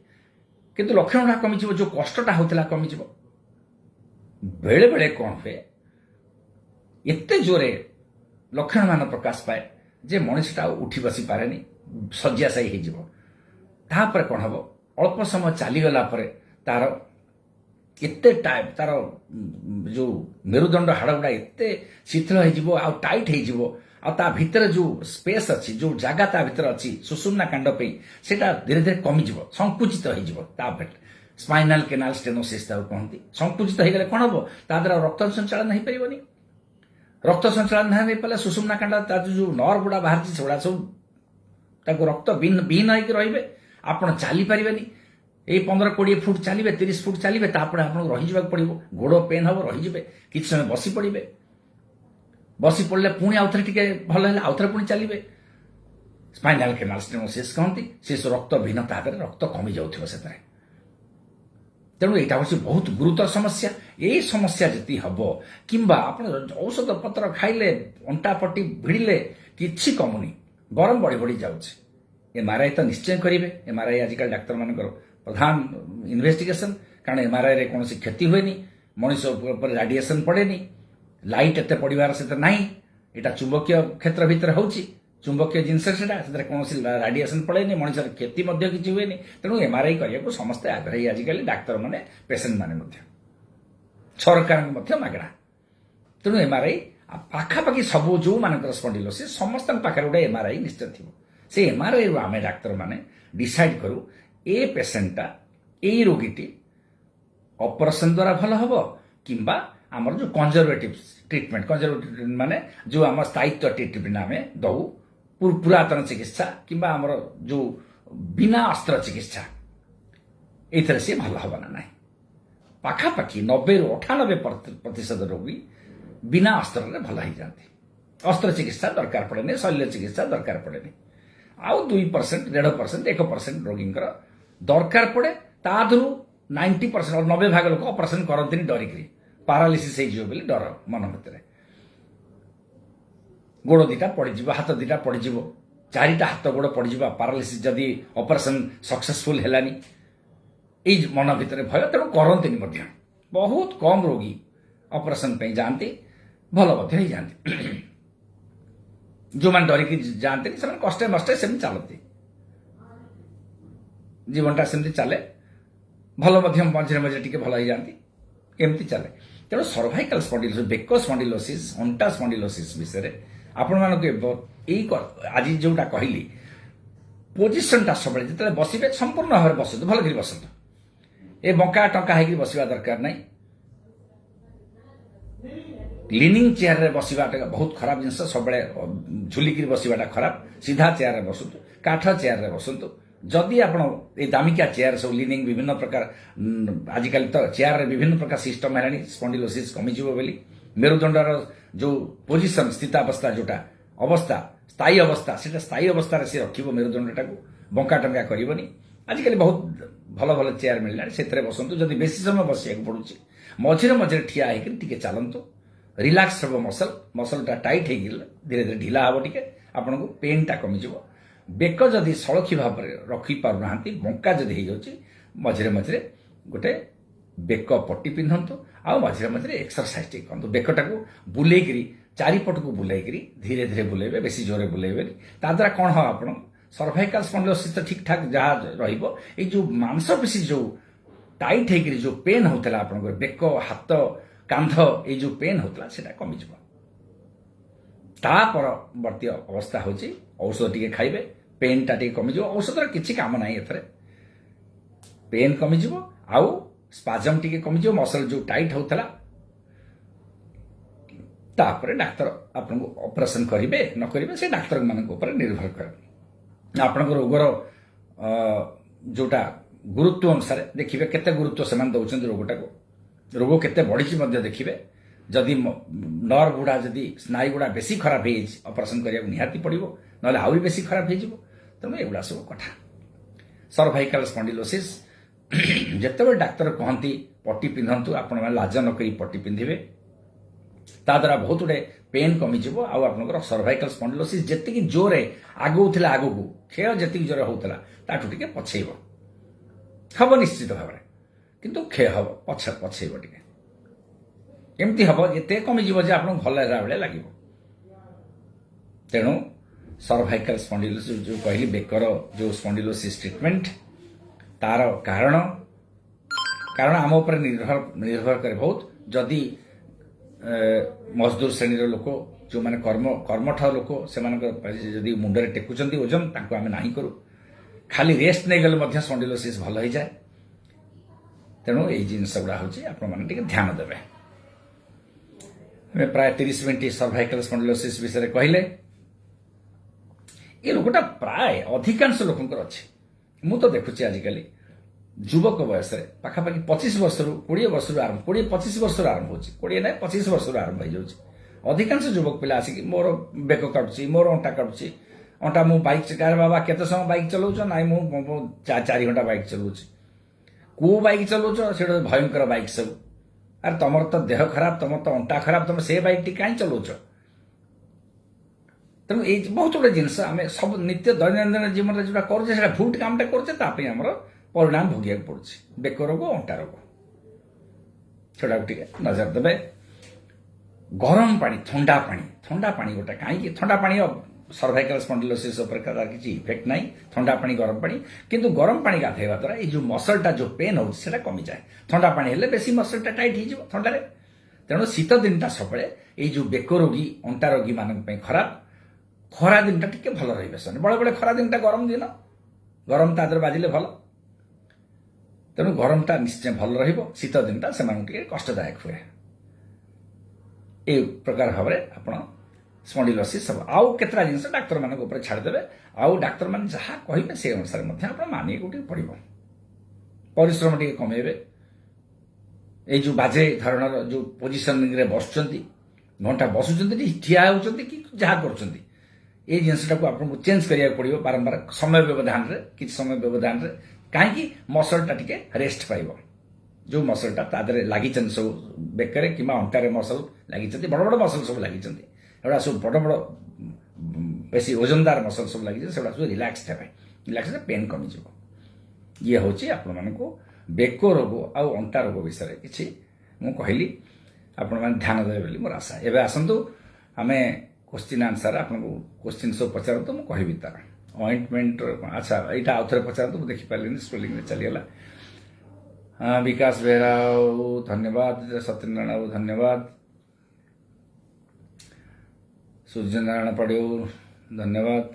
किंतु लक्षण गुड़ा कमिज जो कष्टटा होता कमिज बेले बेले कौन हुए एते जोरे लक्षण मान प्रकाश पाए जे मनुष्यटा उठी बसी पारे शज्याशायी होपर कौन हम अल्प समय चलीगला तार एते टाइम तार जो मेरुदंड हाड़ गुड़ा एते शिथिल हो टाइट हो भितर जो स्पेस अच्छी जो जगह ता भितर अच्छी सुषुम्ना कांड पे सेटा धीरे धीरे कमिज संकुचित हो स्पाइनाल केनाल स्टेनोसिस कहती संकुचित हो गले कौन हम ताद्वारा रक्त संचालन हो पारनी रक्त संचालन नहीं पाले सुषुम्ना कांड जो नर्व गुड़ा बाहर से सब रक्त विहीन होकर रे आप चली पारे ये 15-20 फुट चलिए 30 फुट चलिए आपको रही पड़ो गोड़ पेन हम रही किसी समय बसी पड़े बसी पड़े पुणी आउ थे भल है आउ थे पुणी चलिए स्पाइनाल केनाल स्टेनोसिस कहती से रक्त भिन्नता रक्त कमी जाऊे से तेणु यहाँ हूँ बहुत गुरुतर समस्या यही समस्या जी हम कि औषध पत्र खाइले अंटा पट्टी भिड़े कि कमुनी गरम बढ़ी बढ़ी जाऊे एमआरआई तो निश्चय करेंगे एमआरआई आजिकल डाक्तर मान प्रधान इन्वेस्टिगेशन कारण एमआरआई रे कौन क्षति हुए मनीष रेडिएशन पड़ेनी लाइट एत पड़ार से ना यहाँ चुंबकीय क्षेत्र भितर हो चुंबकीय जिनस से कौन रेडिएशन पड़ेनी मनीष क्षति किसी हुए तेणु एमआरआई करने को समस्ते आग्रही आजिकल डाक्तर मैंने पेसेंट मैंने सरकार मागणा तेणु एमआरआई पाखापाखि सब जो मान स्पॉन्डिलोसिस समस्त पाखे गोटे एमआरआई निश्चय थी से एमआरआई रू आम डाक्तर मैंने डिसाइड करूँ ए पेसेंटा ए रोगीटी ऑपरेशन द्वारा भल हम किंबा आमर जो कंजर्वेटिव ट्रिटमेंट माने जो आम स्थायित्व ट्रिटमेंट आम दऊ पुरातन चिकित्सा किंबा आमर जो बिना अस्त्र चिकित्सा ये सी भल हम ना पाखापाखि 90-98% रोगी बिना अस्त्र भल हो जाती अस्त्र चिकित्सा दरकार पड़े शल्य चिकित्सा दरकार पड़े आउ 2% 1.5% 1% रोगी दरकार पड़े तादू 90% और 90 भाग लोक ऑपरेशन करते डरिक पारालिसिस हो डर मन भितर गोड़ दीटा पड़ज हाथ दीटा पड़ज चारिटा हाथ गोड़ पड़ज पारालिसिस जदि ऑपरेशन सक्सेसफुल हेलानी ये मन भितर भय तेणु करते बहुत कम रोगी ऑपरेशन पे जाती भल जाती जो मैंने डरिकी जाते कष्टे मष्टे सेम चलती जीवनटा सेमती चले भल मझे मझे टी भल हो जाती एमती चले तेणु सर्वाइकल स्पॉन्डिलोसिस बेक स्पॉन्डिलोसिस अंटा स्पॉन्डिलोसिस विषय ଆପଣମାନଙ୍କୁ ଆଜି ଯୋଉଟା କହିଲି ପୋଜିସନଟା ସବୁବେଳେ ଯେତେବେଳେ ବସିବେ ସମ୍ପୂର୍ଣ୍ଣ ଭାବରେ ବସନ୍ତୁ, ଭଲ କରି ବସନ୍ତୁ। ଏ ବଙ୍କା ଟଙ୍କା ହେଇକି ବସିବା ଦରକାର ନାହିଁ। লিনিং চেয়ারে বসিবাটা বহুত খারাপ জিনিস, সবুলে ঝুলিকি বসিবাটা খারাপ। সিধা চেয়ারে বসন্তু, কাঠ চেয়ারে বসন্তু। যদি আপনার এই দামিকা চেয়ার সব লিনিং বিভিন্ন প্রকার, আজকাল তো চেয়ারে বিভিন্ন প্রকার সিস্টম হেলানি স্পন্ডিলোসিস কমিଯିବ ବୋଲି। মেরুদণ্ডর যে পজিশন স্থিতাবস্থা যেটা অবস্থা স্থায়ী অবস্থা, সেটা স্থায়ী অবস্থায় সে রখিব মেরুদণ্ডটাকে, বঙ্কা টঙ্কা করবনি। আজকাল বহুত ভাল ভাল চেয়ার মিললানি, সেথরে বসন্তু। যদি বেশি সময় বসিବାକୁ পড়ুଛି মঝিরে মঝিরে ঠিয়া হইকি টিকে চালন্তু। রিলাক্স হব মসলটা টাইট হয়ে গেলে ধীরে ধীরে ঢিলা হব, টিকে আপনার পেনটা কমিଯିବ। বেক যদি সଳଖି ভাবে রখিপার না, বঙ্কা যদি হয়ে যাচ্ছে মঝিরে মঝিরে গোটে বেক পটি পিঁধন্তু। ଆଉ ମଝିରେ ମଝିରେ ଏକ୍ସରସାଇଜ ଟିକେ କରନ୍ତୁ। ବେକଟାକୁ ବୁଲେଇକିରି ଚାରିପଟକୁ ବୁଲେଇକିରି ଧୀରେ ଧୀରେ ବୁଲେଇବେ, ବେଶୀ ଜୋରରେ ବୁଲେଇବେନି। ତା ଦ୍ୱାରା କ'ଣ ହେବ, ଆପଣ ସର୍ଭାଇକାଲ ସ୍ପଣ୍ଡିଲୋସିସ୍ ତ ଠିକ୍ ଠାକ୍ ଯାହା ରହିବ, ଏଇ ଯୋଉ ମାଂସପେଶୀ ଯୋଉ ଟାଇଟ୍ ହେଇକିରି ଯୋଉ ପେନ୍ ହଉଥିଲା ଆପଣଙ୍କର ବେକ, ହାତ, କାନ୍ଧ, ଏଇ ଯୋଉ ପେନ୍ ହଉଥିଲା ସେଟା କମିଯିବ। ତା ପରବର୍ତ୍ତୀ ଅବସ୍ଥା ହଉଛି ଔଷଧ ଟିକେ ଖାଇବେ, ପେନ୍ଟା ଟିକେ କମିଯିବ। ଔଷଧର କିଛି କାମ ନାହିଁ ଏଥିରେ। ପେନ୍ କମିଯିବ, ଆଉ ସ୍ପାଜମ ଟିକେ କମିଯିବ, ମସଲ ଯୋଉ ଟାଇଟ୍ ହଉଥିଲା। ତାପରେ ଡାକ୍ତର ଆପଣଙ୍କୁ ଅପରେସନ କରିବେ ନ କରିବେ ସେ ଡାକ୍ତରମାନଙ୍କ ଉପରେ ନିର୍ଭର କରେ। ଆପଣଙ୍କ ରୋଗର ଯୋଉଟା ଗୁରୁତ୍ୱ ଅନୁସାରେ ଦେଖିବେ, କେତେ ଗୁରୁତ୍ୱ ସେମାନେ ଦଉଛନ୍ତି ରୋଗଟାକୁ। ରୋଗ କେତେ ବଢିଛି ମଧ୍ୟ ଦେଖିବେ। ଯଦି ନର୍ଭ ଗୁଡା, ଯଦି ସ୍ନାୟୁ ଗୁଡା ବେଶୀ ଖରାପ ହେଇଯାଇଛି, ଅପରେସନ କରିବାକୁ ନିହାତି ପଡିବ, ନହେଲେ ଆହୁରି ବେଶୀ ଖରାପ ହେଇଯିବ। ତେଣୁ ଏଗୁଡା ସବୁ କଥା। ସର୍ଭାଇକାଲ ସ୍ପଣ୍ଡିଲୋସିସ୍ ଯେତେବେଳେ ଡାକ୍ତର କହନ୍ତି ପଟି ପିନ୍ଧନ୍ତୁ, ଆପଣମାନେ ଲାଜ ନ କରି ପଟି ପିନ୍ଧିବେ। ତା ଦ୍ୱାରା ବହୁତ ଗୁଡେ ପେନ୍ କମିଯିବ। ଆଉ ଆପଣଙ୍କର ସର୍ଭାଇକାଲ ସ୍ପଣ୍ଡିଲୋସିସ୍ ଯେତିକି ଜୋରେ ଆଗଉଥିଲା, ଆଗକୁ କ୍ଷୟ ଯେତିକି ଜୋରେ ହଉଥିଲା ତାଠୁ ଟିକେ ପଛେଇବ। ହବ ନିଶ୍ଚିତ ଭାବରେ, କିନ୍ତୁ କ୍ଷୟ ହବ, ପଛେଇବ ଟିକେ। ଏମିତି ହବ ଏତେ କମିଯିବ ଯେ ଆପଣଙ୍କୁ ଭଲ ହେଲା ଭଳିଆ ଲାଗିବ। ତେଣୁ ସର୍ଭାଇକାଲ ସ୍ପଣ୍ଡିଲୋସିସ୍ ଯୋଉ କହିଲି, ବେକର ଯୋଉ ସ୍ପଣ୍ଡିଲୋସିସ୍ ଟ୍ରିଟମେଣ୍ଟ, ତାର କାରଣ ଆମ ଉପରେ ନିର୍ଭର କରେ ବହୁତ। ଯଦି ମଜଦୁର ଶ୍ରେଣୀର ଲୋକ, ଯେଉଁମାନେ କର୍ମଠ ଲୋକ, ସେମାନଙ୍କର ଯଦି ମୁଣ୍ଡରେ ଟେକୁଛନ୍ତି ଓଜନ, ତାଙ୍କୁ ଆମେ ନାହିଁ କରୁ। ଖାଲି ରେଷ୍ଟ ନେଇଗଲେ ମଧ୍ୟ ସ୍ପଣ୍ଡିଲୋସିସ୍ ଭଲ ହେଇଯାଏ। ତେଣୁ ଏଇ ଜିନିଷ ଗୁଡା ହଉଛି ଆପଣମାନେ ଟିକେ ଧ୍ୟାନ ଦେବେ। ଆମେ ପ୍ରାୟ 30 ମିନିଟ୍ ସର୍ଭାଇକାଲ ସ୍ପଣ୍ଡିଲୋସିସ୍ ବିଷୟରେ କହିଲେ। ଏ ରୋଗଟା ପ୍ରାୟ ଅଧିକାଂଶ ଲୋକଙ୍କର ଅଛି। ମୁଁ ତ ଦେଖୁଛି ଆଜିକାଲି ଯୁବକ ବୟସରେ ପାଖାପାଖି 25 ବର୍ଷରୁ 20 ବର୍ଷରୁ ଆରମ୍ଭ, 20-25 ବର୍ଷରୁ ଆରମ୍ଭ ହଉଛି, 20 ନାହିଁ 25 ବର୍ଷରୁ ଆରମ୍ଭ ହେଇଯାଉଛି। ଅଧିକାଂଶ ଯୁବକ ପିଲା ଆସିକି ମୋର ବେକ କାଟୁଛି, ମୋର ଅଣ୍ଟା କାଟୁଛି, ଅଣ୍ଟା ମୁଁ ବାଇକ୍, ବାବା କେତେ ସମୟ ବାଇକ୍ ଚଲାଉଛ? ନାଇଁ ମୁଁ 4 ଘଣ୍ଟା ବାଇକ୍ ଚଲାଉଛି। କୋଉ ବାଇକ୍ ଚଲାଉଛ? ସେଟା ଭୟଙ୍କର ବାଇକ୍ ସବୁ। ଆରେ ତମର ତ ଦେହ ଖରାପ, ତମର ତ ଅଣ୍ଟା ଖରାପ, ତମେ ସେ ବାଇକ୍ ଟି କାହିଁ ଚଲାଉଛ? ତେଣୁ ଏଇ ବହୁତ ଗୁଡେ ଜିନିଷ ଆମେ ସବୁ ନିତ୍ୟ ଦୈନନ୍ଦିନ ଜୀବନରେ ଯୋଉଟା କରୁଛେ, ସେଟା ଭୁଲ କାମଟା କରୁଛେ, ତା ପାଇଁ ଆମର ପରିଣାମ ଭୋଗିବାକୁ ପଡୁଛି। ବେକ ରୋଗ, ଅଣ୍ଟା ରୋଗ, ସେଟାକୁ ଟିକେ ନଜର ଦେବେ। ଗରମ ପାଣି, ଥଣ୍ଡା ପାଣି ଗୋଟେ, କାହିଁକି ଥଣ୍ଡା ପାଣି ସର୍ଭାଇକାଲ ସ୍ପଣ୍ଡିଲୋସିସ୍ ଉପରେ ତାର କିଛି ଇଫେକ୍ଟ ନାହିଁ, ଥଣ୍ଡା ପାଣି, ଗରମ ପାଣି। କିନ୍ତୁ ଗରମ ପାଣି ଗାଧେଇବା ଦ୍ୱାରା ଏଇ ଯୋଉ ମସଲଟା ଯୋଉ ପେନ୍ ହଉଛି ସେଟା କମିଯାଏ। ଥଣ୍ଡା ପାଣି ହେଲେ ବେଶୀ ମସଲଟା ଟାଇଟ୍ ହେଇଯିବ ଥଣ୍ଡାରେ। ତେଣୁ ଶୀତ ଦିନଟା ସବୁବେଳେ ଏଇ ଯୋଉ ବେକ ରୋଗୀ, ଅଣ୍ଟା ରୋଗୀ ମାନଙ୍କ ପାଇଁ ଖରାପ। ଖରା ଦିନଟା ଟିକେ ଭଲ ରହିବେ ସେମାନେ। ବେଳେ ଖରା ଦିନଟା ଗରମ ଦିନ, ଗରମ ତା ଦେହରେ ବାଜିଲେ ଭଲ। ତେଣୁ ଗରମଟା ନିଶ୍ଚୟ ଭଲ ରହିବ। ଶୀତ ଦିନଟା ସେମାନଙ୍କୁ ଟିକେ କଷ୍ଟଦାୟକ ହୁଏ। এই প্রকার ভাবে আপনার স্পন্ডিলোসিস হব। আউ কেতটা জিনিস ডাক্তার মান উপরে ছাড়িদেবে। আউ ডাক্তার মানে যাহা কহিবে সেই অনুসারে মধ্যে আপনার মানিବାକୁ ଟିକେ পড়িব। পরিশ্রম ଟିକେ কমাইবে। এই যে বাজে ধরনের যে পজিশনিংরে বসুଛନ୍ତି, ঘন্টা বসুଛନ୍ତି, ঠিয়া ହେଉଛନ୍ତି କି ଯାହା କରୁଛନ୍ତି, এই ଜିନିଷଟାକୁ ଆପଣଙ୍କୁ ଚେଞ୍ଜ କରିବାକୁ ପଡିବ ବାରମ୍ବାର, ସମୟ ବ୍ୟବଧାନରେ, କିଛି ସମୟ ବ୍ୟବଧାନରେ। କାହିଁକି? ମସଲଟା ଟିକେ ରେଷ୍ଟ ପାଇବ। ଯୋଉ ମସଲଟା ତା ଦେହରେ ଲାଗିଛନ୍ତି ସବୁ ବେକରେ କିମ୍ବା ଅଣ୍ଟାରେ ମସଲ ଲାଗିଛନ୍ତି, ବଡ ବଡ ମସଲ ସବୁ ଲାଗିଛନ୍ତି, ଏଗୁଡା ସବୁ ବଡ ବଡ ବେଶୀ ଓଜନଦାର ମସଲ ସବୁ ଲାଗିଛନ୍ତି, ସେଗୁଡା ସବୁ ରିଲାକ୍ସ ହେବେ। ରିଲାକ୍ସ ହେଲେ ପେନ୍ କମିଯିବ। ଇଏ ହଉଛି ଆପଣମାନଙ୍କୁ ବେକ ରୋଗ ଆଉ ଅଣ୍ଟା ରୋଗ ବିଷୟରେ କିଛି ମୁଁ କହିଲି, ଆପଣମାନେ ଧ୍ୟାନ ଦେବେ ବୋଲି ମୋର ଆଶା। ଏବେ ଆସନ୍ତୁ ଆମେ କୋଶ୍ଚିନ୍ ଆନ୍ସର, ଆପଣଙ୍କୁ କୋଶ୍ଚିନ୍ ସବୁ ପଚାରନ୍ତୁ, ମୁଁ କହିବି ତାର। ଅଏଣ୍ଟମେଣ୍ଟ, ଆଚ୍ଛା ଏଇଟା ଆଉ ଥରେ ପଚାରନ୍ତୁ, ମୁଁ ଦେଖିପାରିଲିନି, ସ୍କ୍ରୋଲିଂରେ ଚାଲିଗଲା। विकास बेहरा धन्यवाद, सत्यनारायण धन्यवाद, सूर्य नारायण पड़ो धन्यवाद।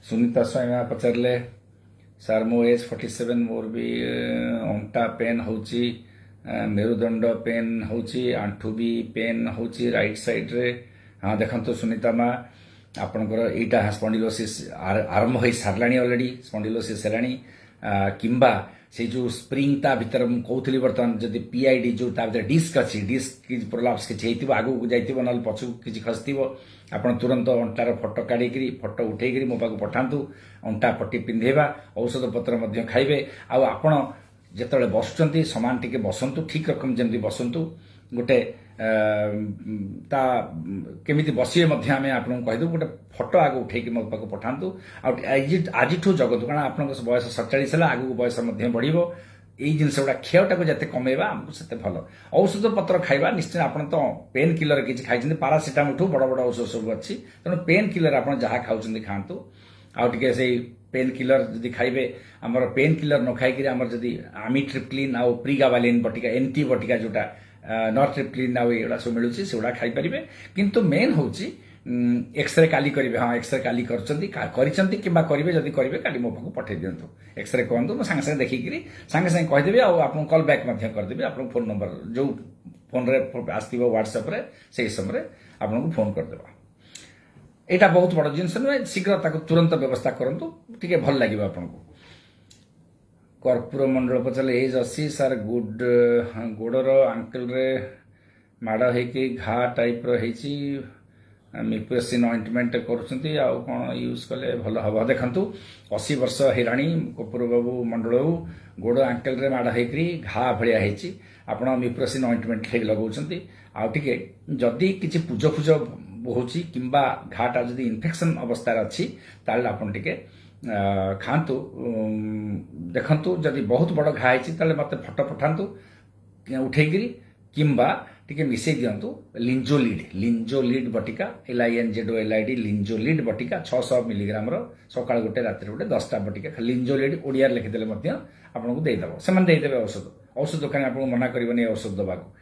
सुनीता स्वामी पचारे सार मो एज 47 मोर भी अंटा पेन होची मेरुदंड पेन होची आंठू भी पेन होची राइट साइड रे। हाँ देखो सुनीता माँ आपणकर यहाँ स्पॉन्डिलोसिस आरंभ हो सारे अलरेडी स्पॉन्डिलोसिस है किंबा से जो स्प्रिंग ता भीतर कहूली बर्तमान जदि पीआईडी जो डिस्क अच्छी डिस्क प्रोलाप्स किसी आगू जाइए ना पछू किसी खसी आपड़ तुरंत अंटार फोटो काढ़ी फोटो उठे मो पाक पठातु अंटा पट्टी पिंधेबा औषध पत्र खाइबे आपण जिते बसुंट सामान टिके बसतु ठीक रकम जमी बसतु गोटे केमी बसवे आम आपको कहीदे गोटे फोटो आगे उठे मो पाक पठातु आज जगतु कारण आप बयस 47 है आगू बयस बढ़ो यही जिनस गुड़ा क्षयटा को जिते कमेवा आमको से भल औषध पत्र खाइबा निश्चय आप तो पेन किलर किसी खाई पारासीटामोल ठू बड़ बड़ औषध सब अच्छी तेणु पेन किलर आप जहाँ खाऊँ खातु आउे से पेन किलर जदि खाइबे आमर पेन किलर न खाई आमर जदि आमिट्रिप्लिन आउ प्रिगाबालिन बटिका एंटी बटिका जोटा नॉर्ट्रिप्लिन आउ ये सब मिलूँ से गुड़ा खाई किंतु मेन हूँ एक्सरे काली करेंगे। हाँ एक्सरे काली कि करेंगे जदि करेंगे काली मो पाक पठे दिंतु एक्सरे कहतु मुझे सांगे सांगे देखिकी सांगे सांगे कहीदेवी आपको कॉल बैक करदेवी आप फोन नंबर जो फोन रे आसो व्हाट्सएप रे से समय आपको फोन करदेवा। यहाँ बहुत बड़ जिनस नुहे शीघ्र तुरंत व्यवस्था करूँ टे भल लगे आपको। कर्पूर मंडल पचारे एज 80 सार गुड गोड़र आंकल रे माड़ होगी घा टाइप रही मिप्रेसिन ऑइंटमेंट करुँच कौन यूज कले भल हम देखु 80 वर्ष हैराणी कपूर बाबू मंडल बाबू गोड़ आंकल रे माड़ होगी घा भाया आप मिप्रेसिन ऑइंटमेंट लगाउछंती आउटे जदि किसी पूज फूज होची किंबा घाटा जदि इन्फेक्शन अवस्था अच्छी ताले आपन टिके खातु देखंतु जदि बहुत बड़ घा है मत फोटो पठातु उठेगिरी किंबा टिके मिसई दिंतु लिंजोलिड बटिका LINZOLID लिंजोलिड बटिका 600 मिलीग्राम सका गोटे रात गोटे 10टा बटिका लिंजोलिड ओडिया लिखिदेले आपको देदेव से देदेवे औषध दुकान आपको मना करनी औषध दबाक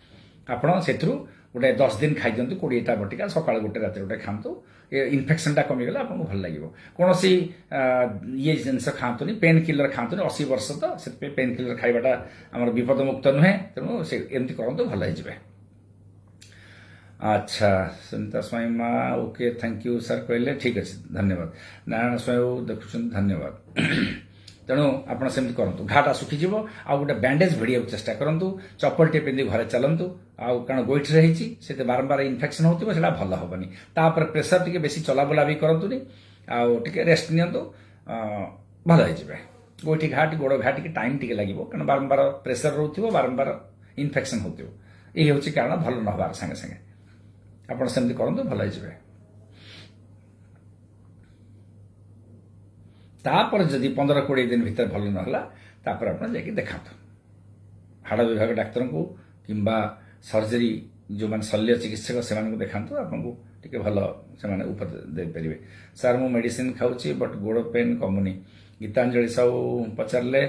आपड़ से गोटे 10 दिन खाई दिंतु 20टा बटिका सका गोटे रात गोटे खातु इन्फेक्शनटा कमिगला आपको भल लगे कौन ये जिनस खातुनि पेन किलर खातुनि 80 वर्ष तो से पेन किलर खाइबाटा आम विपद मुक्त नुहे तेणु से एमती करते भल हो। अच्छा सुनीता स्वामी माँ ओके थैंक यू सर कहले ठीक अच्छे धन्यवाद। नारायण स्वामी देखुं धन्यवाद। तेणु आपड़ सेमती करूँ घाटा सुखीज आ गोटे बैंडेज भिड़ा चेष्टा करूँ चप्पल टे पिंधि घरे चलतु कारण गोईठी रही से बारंबार इन्फेक्शन होता है भल हेनी तापर प्रेसर टी बेसी चलाबुला भी करूँ आगे रेस्ट नियंतु भल हो गोईठी घाटी गोड़ घाटी टाइम टी लगे कारण बारंबार प्रेसर रोक बारंबार इन्फेक्शन होती यही हूँ कारण भल न हबार सांगे सांगे आप सेमती करूँ भल हो। तापर जदि 15-20 दिन भीतर भल ना तापर आप देखा हाड़ विभाग डाक्तर को किंबा सर्जरी जो मान शल्य चिकित्सक से देखा आपको टे भल से उपदेपारे। सार मु मेडिसिन खाऊँ बट गोड़ पेन कमुनी। गीतांजलि साहू पचारे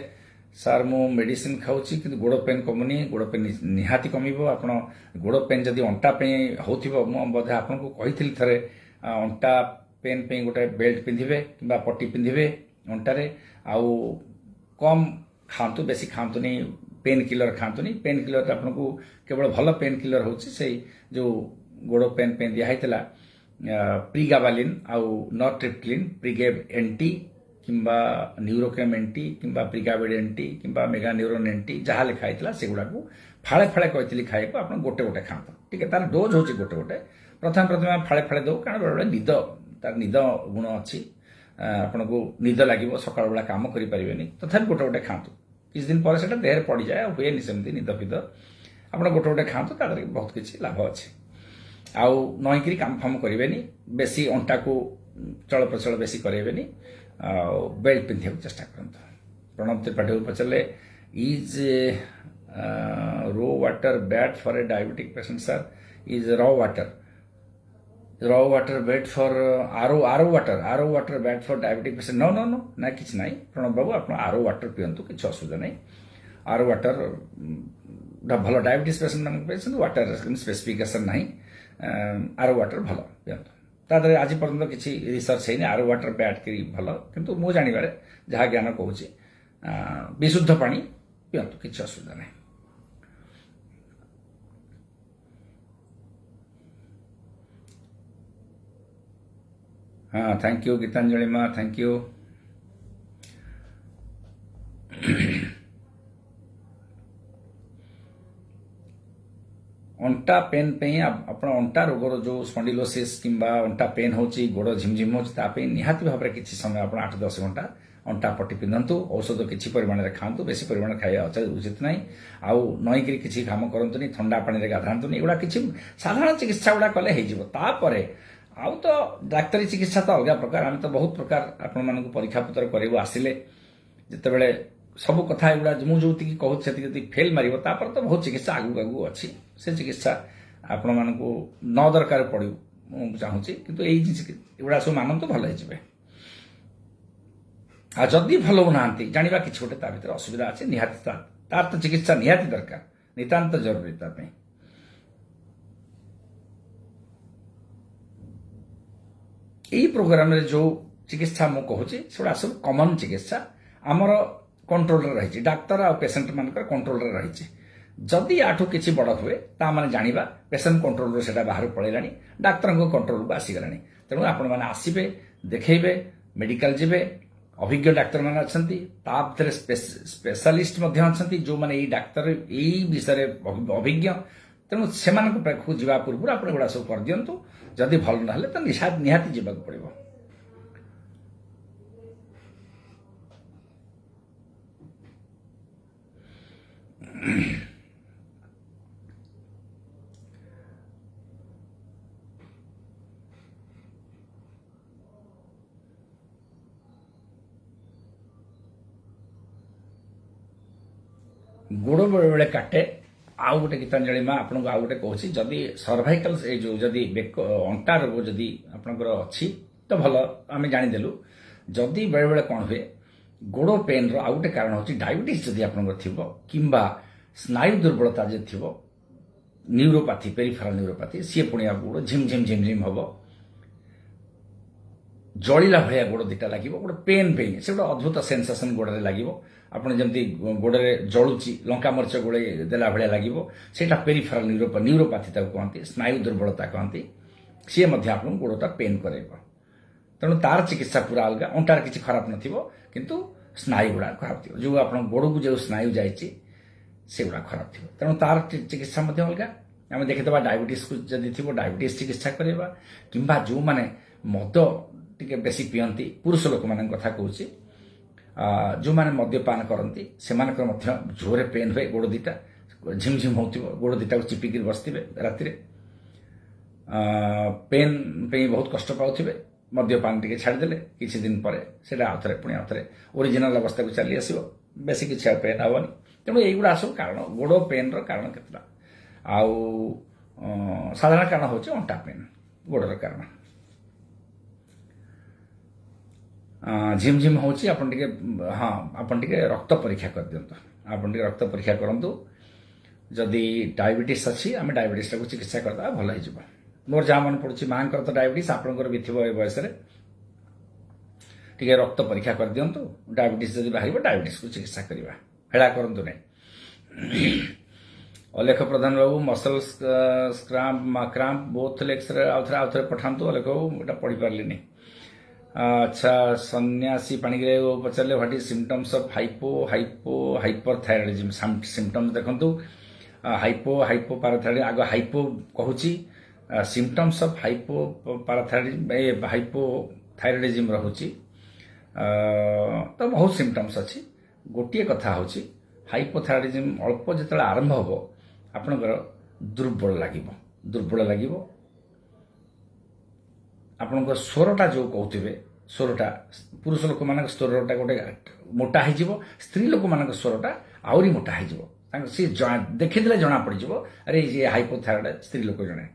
सार मु मेडिसिन खाऊँ कि गोड़ पेन कमुनी गोड़ पेन निहाती कमिबो आप गोड़ पेन जदि अंटा पे हो बोधे आपको कही थे अंटा पेन पे गोटे बेल्ट पिंधे कि पट्टी पिंधे अंटारे आउ कम खातु बेसी खातुनी पेन किलर खातुनी पेन किलर आपको केवल भल पेन किलर हूँ से जो गोड़ पेन पे दिखाई प्रिगाबालिन आउ नॉर्ट्रिप्लिन प्रिगेब एंटी किंबा न्यूरोकेम एंटी किंबा प्रिगाबिड एंटी किंबा मेगा न्यूरोन एंटी जहाँ लिखाई से गुड़ा फाड़े फाड़े कही खाइक आप गोटे गोटे खातु ठीक है तार डोज हूँ गोटे गोटे प्रथम प्रथम फाड़े फाड़े दो कारण बेले निद तार निद गुण अच्छी आपन को निद लगे सका बेला कम करें तथा गोटे गोटे खातु किसी दिन पर से देह पड़ जाए हुए सेमती निद फिद आप गोटे गोटे खातु तार बहुत किसी लाभ अच्छे आउ नईकरी काम फाम करेंगे बेसी अंटा को चल प्रचल बेसी करेंगे बेल्ट पिंधा चेष्टा करते। प्रणव त्रिपाठी पचारे is raw water bad for a diabetic patient sir is raw water raw water bad for RO water bad for diabetic patient no ନା କିଛି ନାହିଁ ପ୍ରଣବ ବାବୁ ଆପଣ RO water ପିଅନ୍ତୁ କିଛି ଅସୁବିଧା ନାହିଁ RO water ଭଲ ଡାଇବେଟିସ୍ ପେସେଣ୍ଟ ମାନଙ୍କ ପାଇଁ ୱାଟର ସ୍ପେସିଫିକେସନ ନାହିଁ RO water ଭଲ ପିଅନ୍ତୁ ତା ଦେହରେ ଆଜି ପର୍ଯ୍ୟନ୍ତ କିଛି ରିସର୍ଚ୍ଚ ହେଇନି RO water ବ୍ୟାଡ୍ କରି ଭଲ କିନ୍ତୁ ମୁଁ ଜାଣିବାରେ ଯାହା ଜ୍ଞାନ କହୁଛି ବିଶୁଦ୍ଧ ପାଣି ପିଅନ୍ତୁ କିଛି ଅସୁବିଧା ନାହିଁ थैंक यू गीतांजलि माँ थैंक यू अंटा पेन पे आप अंटा रोगर जो स्पॉन्डिलोसिस किंबा अंटा पेन होची गोड़ झिमझिम होची निहाती भाव में किसी समय आप 8-10 घंटा अंटा पट्टी पिंधु औषध किसी परिमाण में खातु बेसी परिमाण खाଇବା उचित ना आउ नईकरी किसी काम करतुनि ठंडा पानी गाधातुनि एगुड़ा किसी साधारण चिकित्सा गुड़ा कले होतापर आउ तो डाक्तरी चिकित्सा तो अलग प्रकार आम तो बहुत प्रकार आपण मान परीक्षा पत्र करू आसिले जिते बड़े सब कथा एगुड़ा मुझे कहूँ फेल मार तो बहुत चिकित्सा आगू आगू अच्छी से चिकित्सा आपण मान न दरकार पड़ू चाहूँगी किंतु एगुड़ा सब मानतु भल हो जदि भल होना जाना कि गोटे भर असुविधा अच्छे निहाती तार तो चिकित्सा निहाती दरकार नितांत जरूरी ताप यही प्रोग्राम रे जो चिकित्सा मु कहूँ सेगुड़ा सब कमन चिकित्सा आमर कंट्रोल रही डाक्तर आ पेसेंट मान कंट्रोल रही जदि आठू किसी बड़ हुए ताने जाना पेसेंट कंट्रोल से बाहर पलैला डाक्तर कंट्रोल को आसीगला तेणु आपण मैंने आसबे देखेबे मेडिकल जीवे अभिज्ञ डाक्तर मैंने अच्छा स्पेशलिस्ट अच्छा जो मैंने डाक्तर यही विषय अभिज्ञ तेणु से पाखु जा पूर्व आप गुड़ा सब कर दिंतु जदि भल ना तो निहाती जीवा पड़ो गोड़ बेले बेले काटे आउ गोटे गीतांजलि माँ आपको आउ गोटे कहूँ जदि सर्वाइकल जो जदि बेक अंटा रोग जदि आपंकर अच्छी तो भल आम जानीदेलु जदि बेले बेले कौन हुए गोड़ पेन आउ गोटे कारण हूँ डायबिटीज जदि आपंकर थी किंबा स्नायु दुर्बलता जब थी न्यूरोपाथी पेरिफेराल न्यूरोपाथी सी पुणी गोड़ झिमझिम झिमझिम हम जलिला भाया गोड़ दुटा लगे गोटे पेन पेन से गोटे अद्भुत सेन्सेसन गोड़े लगे आपड़ जमी गोड़े जलुची लंका मरीच गोड़े देला भाया लगे से पेरिफेराल न्यूरोपाथी कहते स्नायु दुर्बलता कहते सी आप गोड़टा पेन कर तेणु तार चिकित्सा पूरा अलग अंटार किसी खराब नथिबो स्नायु गुड़ा खराब थी जो आप गोड़ को जो स्नायु जाइए से गुड़ा खराब थी तेणु तार चिकित्सा अलग आम देखीदा डायबिटीज को जदि थी डायबिटीज चिकित्सा करवा कि जो मैंने मद टे बेसी पियंती पुरुष लोक मान कथा कहूँ जो मैंने मद्यपान करती से जोरे पेन हुए गोड़ दीटा झिमझिम हो गोड़ दीटा को चिपिक बसते राति पेन पे बहुत कष्ट पाथे मद्यपान टे छाड़देले किसी दिन पर से आउ थे पुणी आउ थे ओरिजिनाल अवस्था को चली आसो बेसी किसी पेन हेनी तेणु युवा सब कारण गोड़ पेन कारण केतटा आउ साधारण कारण हूँ अंटा पेन गोड़र कारण झिमझिम हूँ हाँ आपन टे रक्त परीक्षा कर दिंतु आपन टे रक्त परीक्षा करूँ जदि डायबिटीज अच्छी आम डायबिटीज टाक चिकित्सा करदे भल हो मोर जहाँ मन पड़ुछि माँ तो डायबिटीज आपंकर भी थी बयस टे रक्त परीक्षा कर दिंतु डायबिटीज जब बाहर डायबिटीज को चिकित्सा करवा हेड़ा करूँ नहीं अलेख प्रधान बाबू मसल क्राम्प बोथ लेग्स आउ थे पठातु अलेख बाबू एटा पढ़ी पार्ली अच्छा सन्यासी पाणिग्राही पचारे what is symptoms of hyperthyroidism symptoms देखंतु हाइपोपाराथायरॉइडिज्म आगे हाइपो कहूँ सिम्पटम्स ऑफ हाइपोथायरॉइडिज्म रहुची तो बहुत सिम्पटम्स अच्छी गोटे कथा हूँ हाइपोथायरॉइडिज्म अल्प जो आरंभ हम आपणकर दुर्बल लगे आपंकर स्वरटा जो कहते स्वरटा पुरुष लोक मान स्वरटा गोटे मोटा हो स्त्री लोक मान स्वरटा आहरी मोटा हो सी देखीदे जना पड़ अरे ये हाइपोथायरॉइड स्त्री लोक जड़े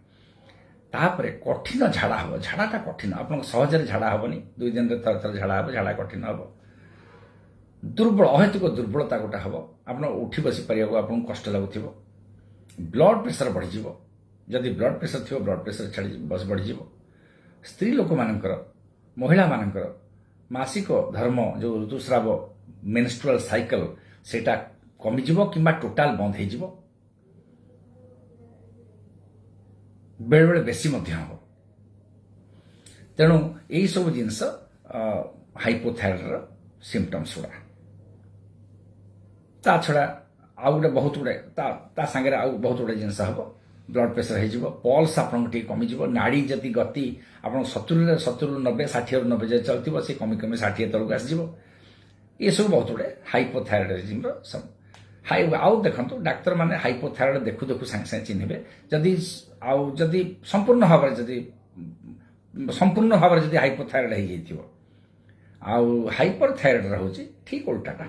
तापर कठिन झाड़ा हम झाड़ाटा कठिन आप सहजरे झाड़ा हेनी 2 दिन में थर थर झाड़ा हम झाड़ा कठिन हम दुर्बल अहेतुक दुर्बलता गोटे हम आप उठी बसी पार आपको कष्ट लगुव ब्लड प्रेशर बढ़ीज जदि ब्लड प्रेशर थी ब्लड प्रेशर छाड़ी बस बढ़ीज स्त्री लोक मानकर महिला मानकर मासिक धर्म जो ऋतुस्राव मेन्स्ट्रुअल साइकल सेटा कमिज कि टोटाल बंद हो बेले बेले बेसी हम तेणु यही सब जिनस हाइपोथायरॉइड सिम्पटम्स गुड़ा ता छड़ा आउ गोटे बहुत गुड़े सांगे आउ बहुत गुड़े जिनस हम ब्लड प्रेशर हो पल्स आपको कमिज नाड़ी जदि गति आप 70 90 60 90 जब चलती सी कमी कमी 60 तलक आसज ये सब बहुत गुड़े हाइपोथायरॉइडिज्म आउ देखो डाक्तर मैंने हाइपोथायरॉइड देखु देखु सांगे सांगे चिन्हे जदि आउ जदि संपूर्ण भाव जदि हाइपोथायरॉइड हो आउ हाइपरथायरॉइड रोचे ठीक उल्टाटा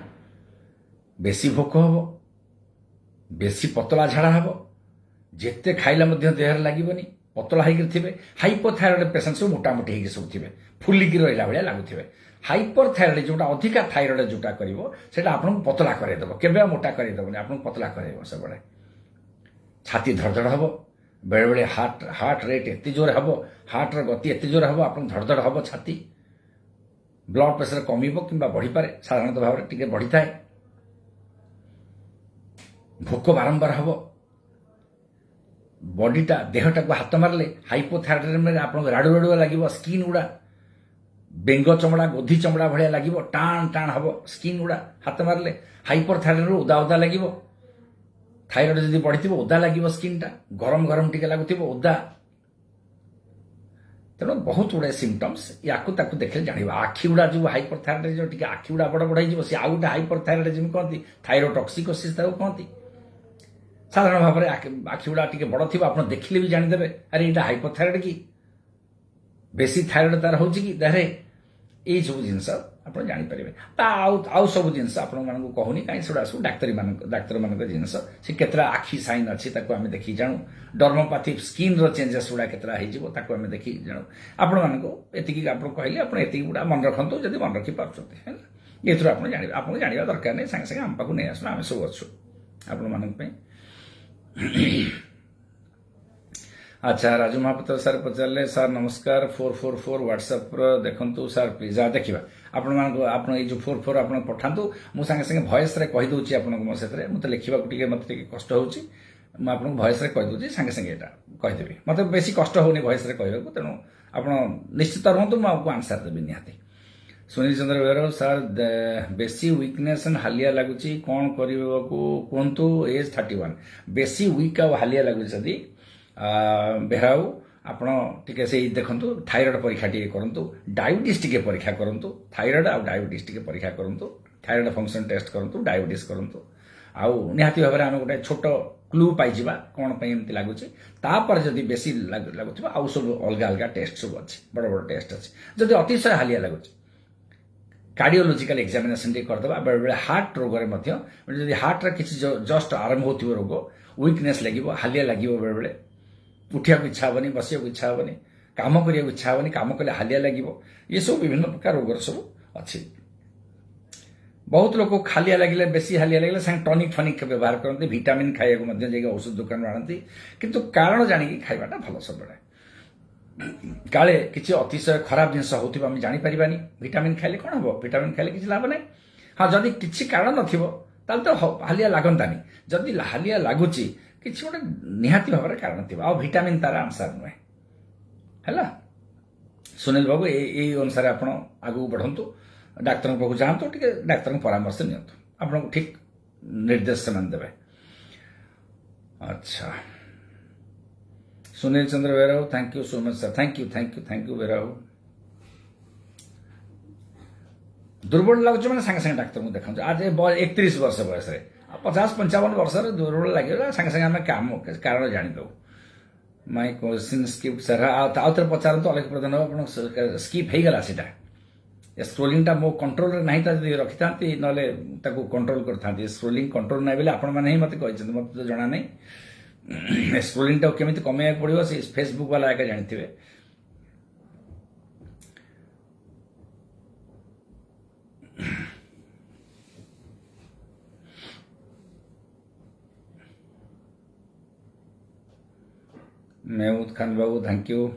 बेसी भोक हम बेसी पतला झाड़ा हम जिते खाइला देह लगनी पतला होकर थे हाइपोथायरॉइड पेसेंट सब मोटामोटी होगी सब थे फुलिकी रहा भाया लगुवे हाइपरथायरॉइड जोटा अधिका थायरॉइड जोटा कर आपको पतला करदेव केवे मोटा करदेवनी आपको पतला कर सब छाती धड़धड़ हम बेले बेले हार्ट रेट एत जोर हम हार्टर गति एत जोर हम आप धड़धड़ हम छाती ब्लड प्रेशर कमिब कि बढ़ी पारे साधारणतः भाव में टी बढ़ी थाए भोक बारंबार हम बॉडीटा देहटा को हाथ मारे हाइपोथायरॉइड आप राड़ुआ राड़ुआ लगे स्किन गुड़ा बेंग चमड़ा गोधी चमड़ा भाया लगे टाण टाण हम स्किन गुड़ा हाथ मारे हाइपरथायरॉइड ओदा ओदा लगे थायरॉइड जब बढ़ी ओदा लगे स्किनटा गरम गरम टी लगुव ओदा तेणु बहुत गुड़ाए सिम्पटम्स या देखने जाना आखि गुड़ा जो हाइपरथायरॉइड जो आखि गुड़ा बड़ बड़ हो सी आउ गोटे हाइपरथायरॉइडिज्म कहती थायरोटॉक्सिकोसिस कहती साधारण भाव में आखि गुड़ा टी बड़ थी आप देखिले भी जानीदे अरे यहाँ हाइपोथायरॉइड कि बेसी थायरॉइड तार हो देहरे यही सब जिनस आप जानीपर आउ सब जिनस आप कहूनी कहीं से सब डाक्तर मान जिनस से केतरा आखि साइन अच्छी आम देखी जानू डर्मोपाथी स्किन चेंजेस गुड़ा केतरा आम देखी जानू आपण मानक एतिकी आप कहले आप गुड़ा मन रखु जब मन रखी पार्टी ये आप जाना दरकार नहीं सांगे सांगे आम पाक नहीं आसना आम सब अच्छु आपण मान अच्छा राजू महापात्र सर पचारे सर नमस्कार 444 व्हाट्सएप देखु सर प्लीज देखा आप जो 44 आप पठातु मुझे सांगे सांगे भॉइस रे कही दूची आपको मो से मत लिखा मत कष्ट होची मुझे भॉइस रे कही दूची सांगे सांगे एटा कहीदेवी मत बेसी कष्ट होनी भॉइस रे कहवाक तेणु आप निश्चित रुहतु मुझे आंसर देवी निहाती सुनील चंद्र बेहरा सर बेसी वीकनेस एंड हालिया लगुच कौन कहतु एज 31 बेसी वीक आ हालिया लगुच बेहराऊ आपण टे से देखु थायरॉइड परीक्षा टी करूँ डायबिटीज टी परीक्षा करूँ थायरॉइड आ डायबिटीज टी परीक्षा करूँ थायरॉइड फंक्शन टेस्ट करूँ डायबिटीज करूँ आउ निहाती भाव में आम गोटे छोट क्लू पाइबा कौन एमती लगुच तापर जदि बेसी लगुवा आउ सब अलग अलग टेस्ट सब अच्छे बड़ बड़ टेस्ट अच्छे जदि अतिशय हालिया लगुच कार्डियोलोजिकल एग्जामिनेशन टे करदे बेले बेले हार्ट रोग जब हार्ट किसी जस्ट आरंभ हो रोग वीकनेस लगे हालिया लगे बेले बेले उठा इच्छा हेनी बस इच्छा हेनी कम करने इच्छा हेनी कम कले हालिया लगे ये सब विभिन्न प्रकार रोग सब अच्छी बहुत लोग खालिया लगे बेसी हालिया लगे सांगे टॉनिक फनिक व्यवहार करते विटामिन खाया औषध दुकान आनती किंतु कारण जानिकी खाइबाटा भल सब काले किसी अतिशय खराब जिनस होती आम जानीपारानी विटामिन खाइले कौन हम विटामिन खाइले किसी लाभ ना हाँ जदि किसी कारण नथिबो ताल तो हालिया लागंतानी जदि हालिया लगुच किसी गोटे निहाती भाव में कारण थी विटामिन तार आंसर नुहे है सुनील बाबू यही अनुसार आप आगू बढ़ु डाक्तर पाक जातु टे डाक्तर परामर्श नियंतु आपको ठीक निर्देश से देवे अच्छा Sunil Chandra Behera thank you so much sir thank you Behera दुर्बल लगुच मैंने सांगे सांगे डाक्तर को देखा आज 31 वर्ष बयस 50-55 वर्ष दुर्बल लगे सांगे सांगे आम काम कारण जानीदे माय क्वेश्चन स्किप सर आउ थे पचारत अलग प्रधान आप स्किप हो गला सीटा स्क्रोलिंग मो कंट्रोल ना रखी था ना कंट्रोल करते स्क्रोलिंग कंट्रोल ना बोले आपण मैंने ही मत मत तो जना नहीं स्क्रोलिंग केमी कमेया पड़ो से फेसबुक वाला एका जानते Mahmood Khan babu thank you.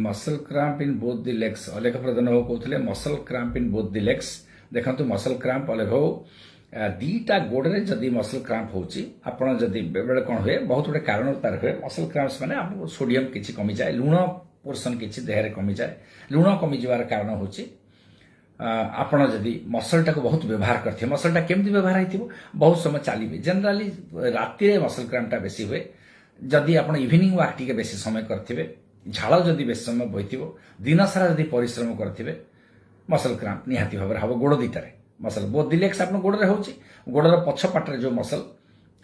Muscle cramp in both the legs Alekh Pradhan babu कहते muscle cramp in both the legs देखो मसल क्राम्प अलेख बाबू दीटा गोड़े जदि मसल क्राम्प होची आपण जदि बेबे कौन हुए बहुत गुटे कारण तार हुए मसल क्राम्प्स माने आपको सोडियम किछि कमी जाए लुण पोर्सन किछि देह रे कमी जाए लुण कमी जवार कारण होची आपण जदि मसलटा को बहुत व्यवहार करथे मसलटा केमती व्यवहार हेतिबो बहुत समय चलिबे जनरली राति रे मसल क्राम्पटा बेसी हुए जदि आपण इवनिंग वॉक टिके बेसी समय करथिबे झाड़ जदि बेसी समय बहिथिबो दिन सारा जदि परिश्रम करथिबे मसल क्राम्प निहाती भाव हम गोड़ दीटारे मसल बोथ द लेग्स आप गोड़े होची गोड़र पछ पाटरे जो मसल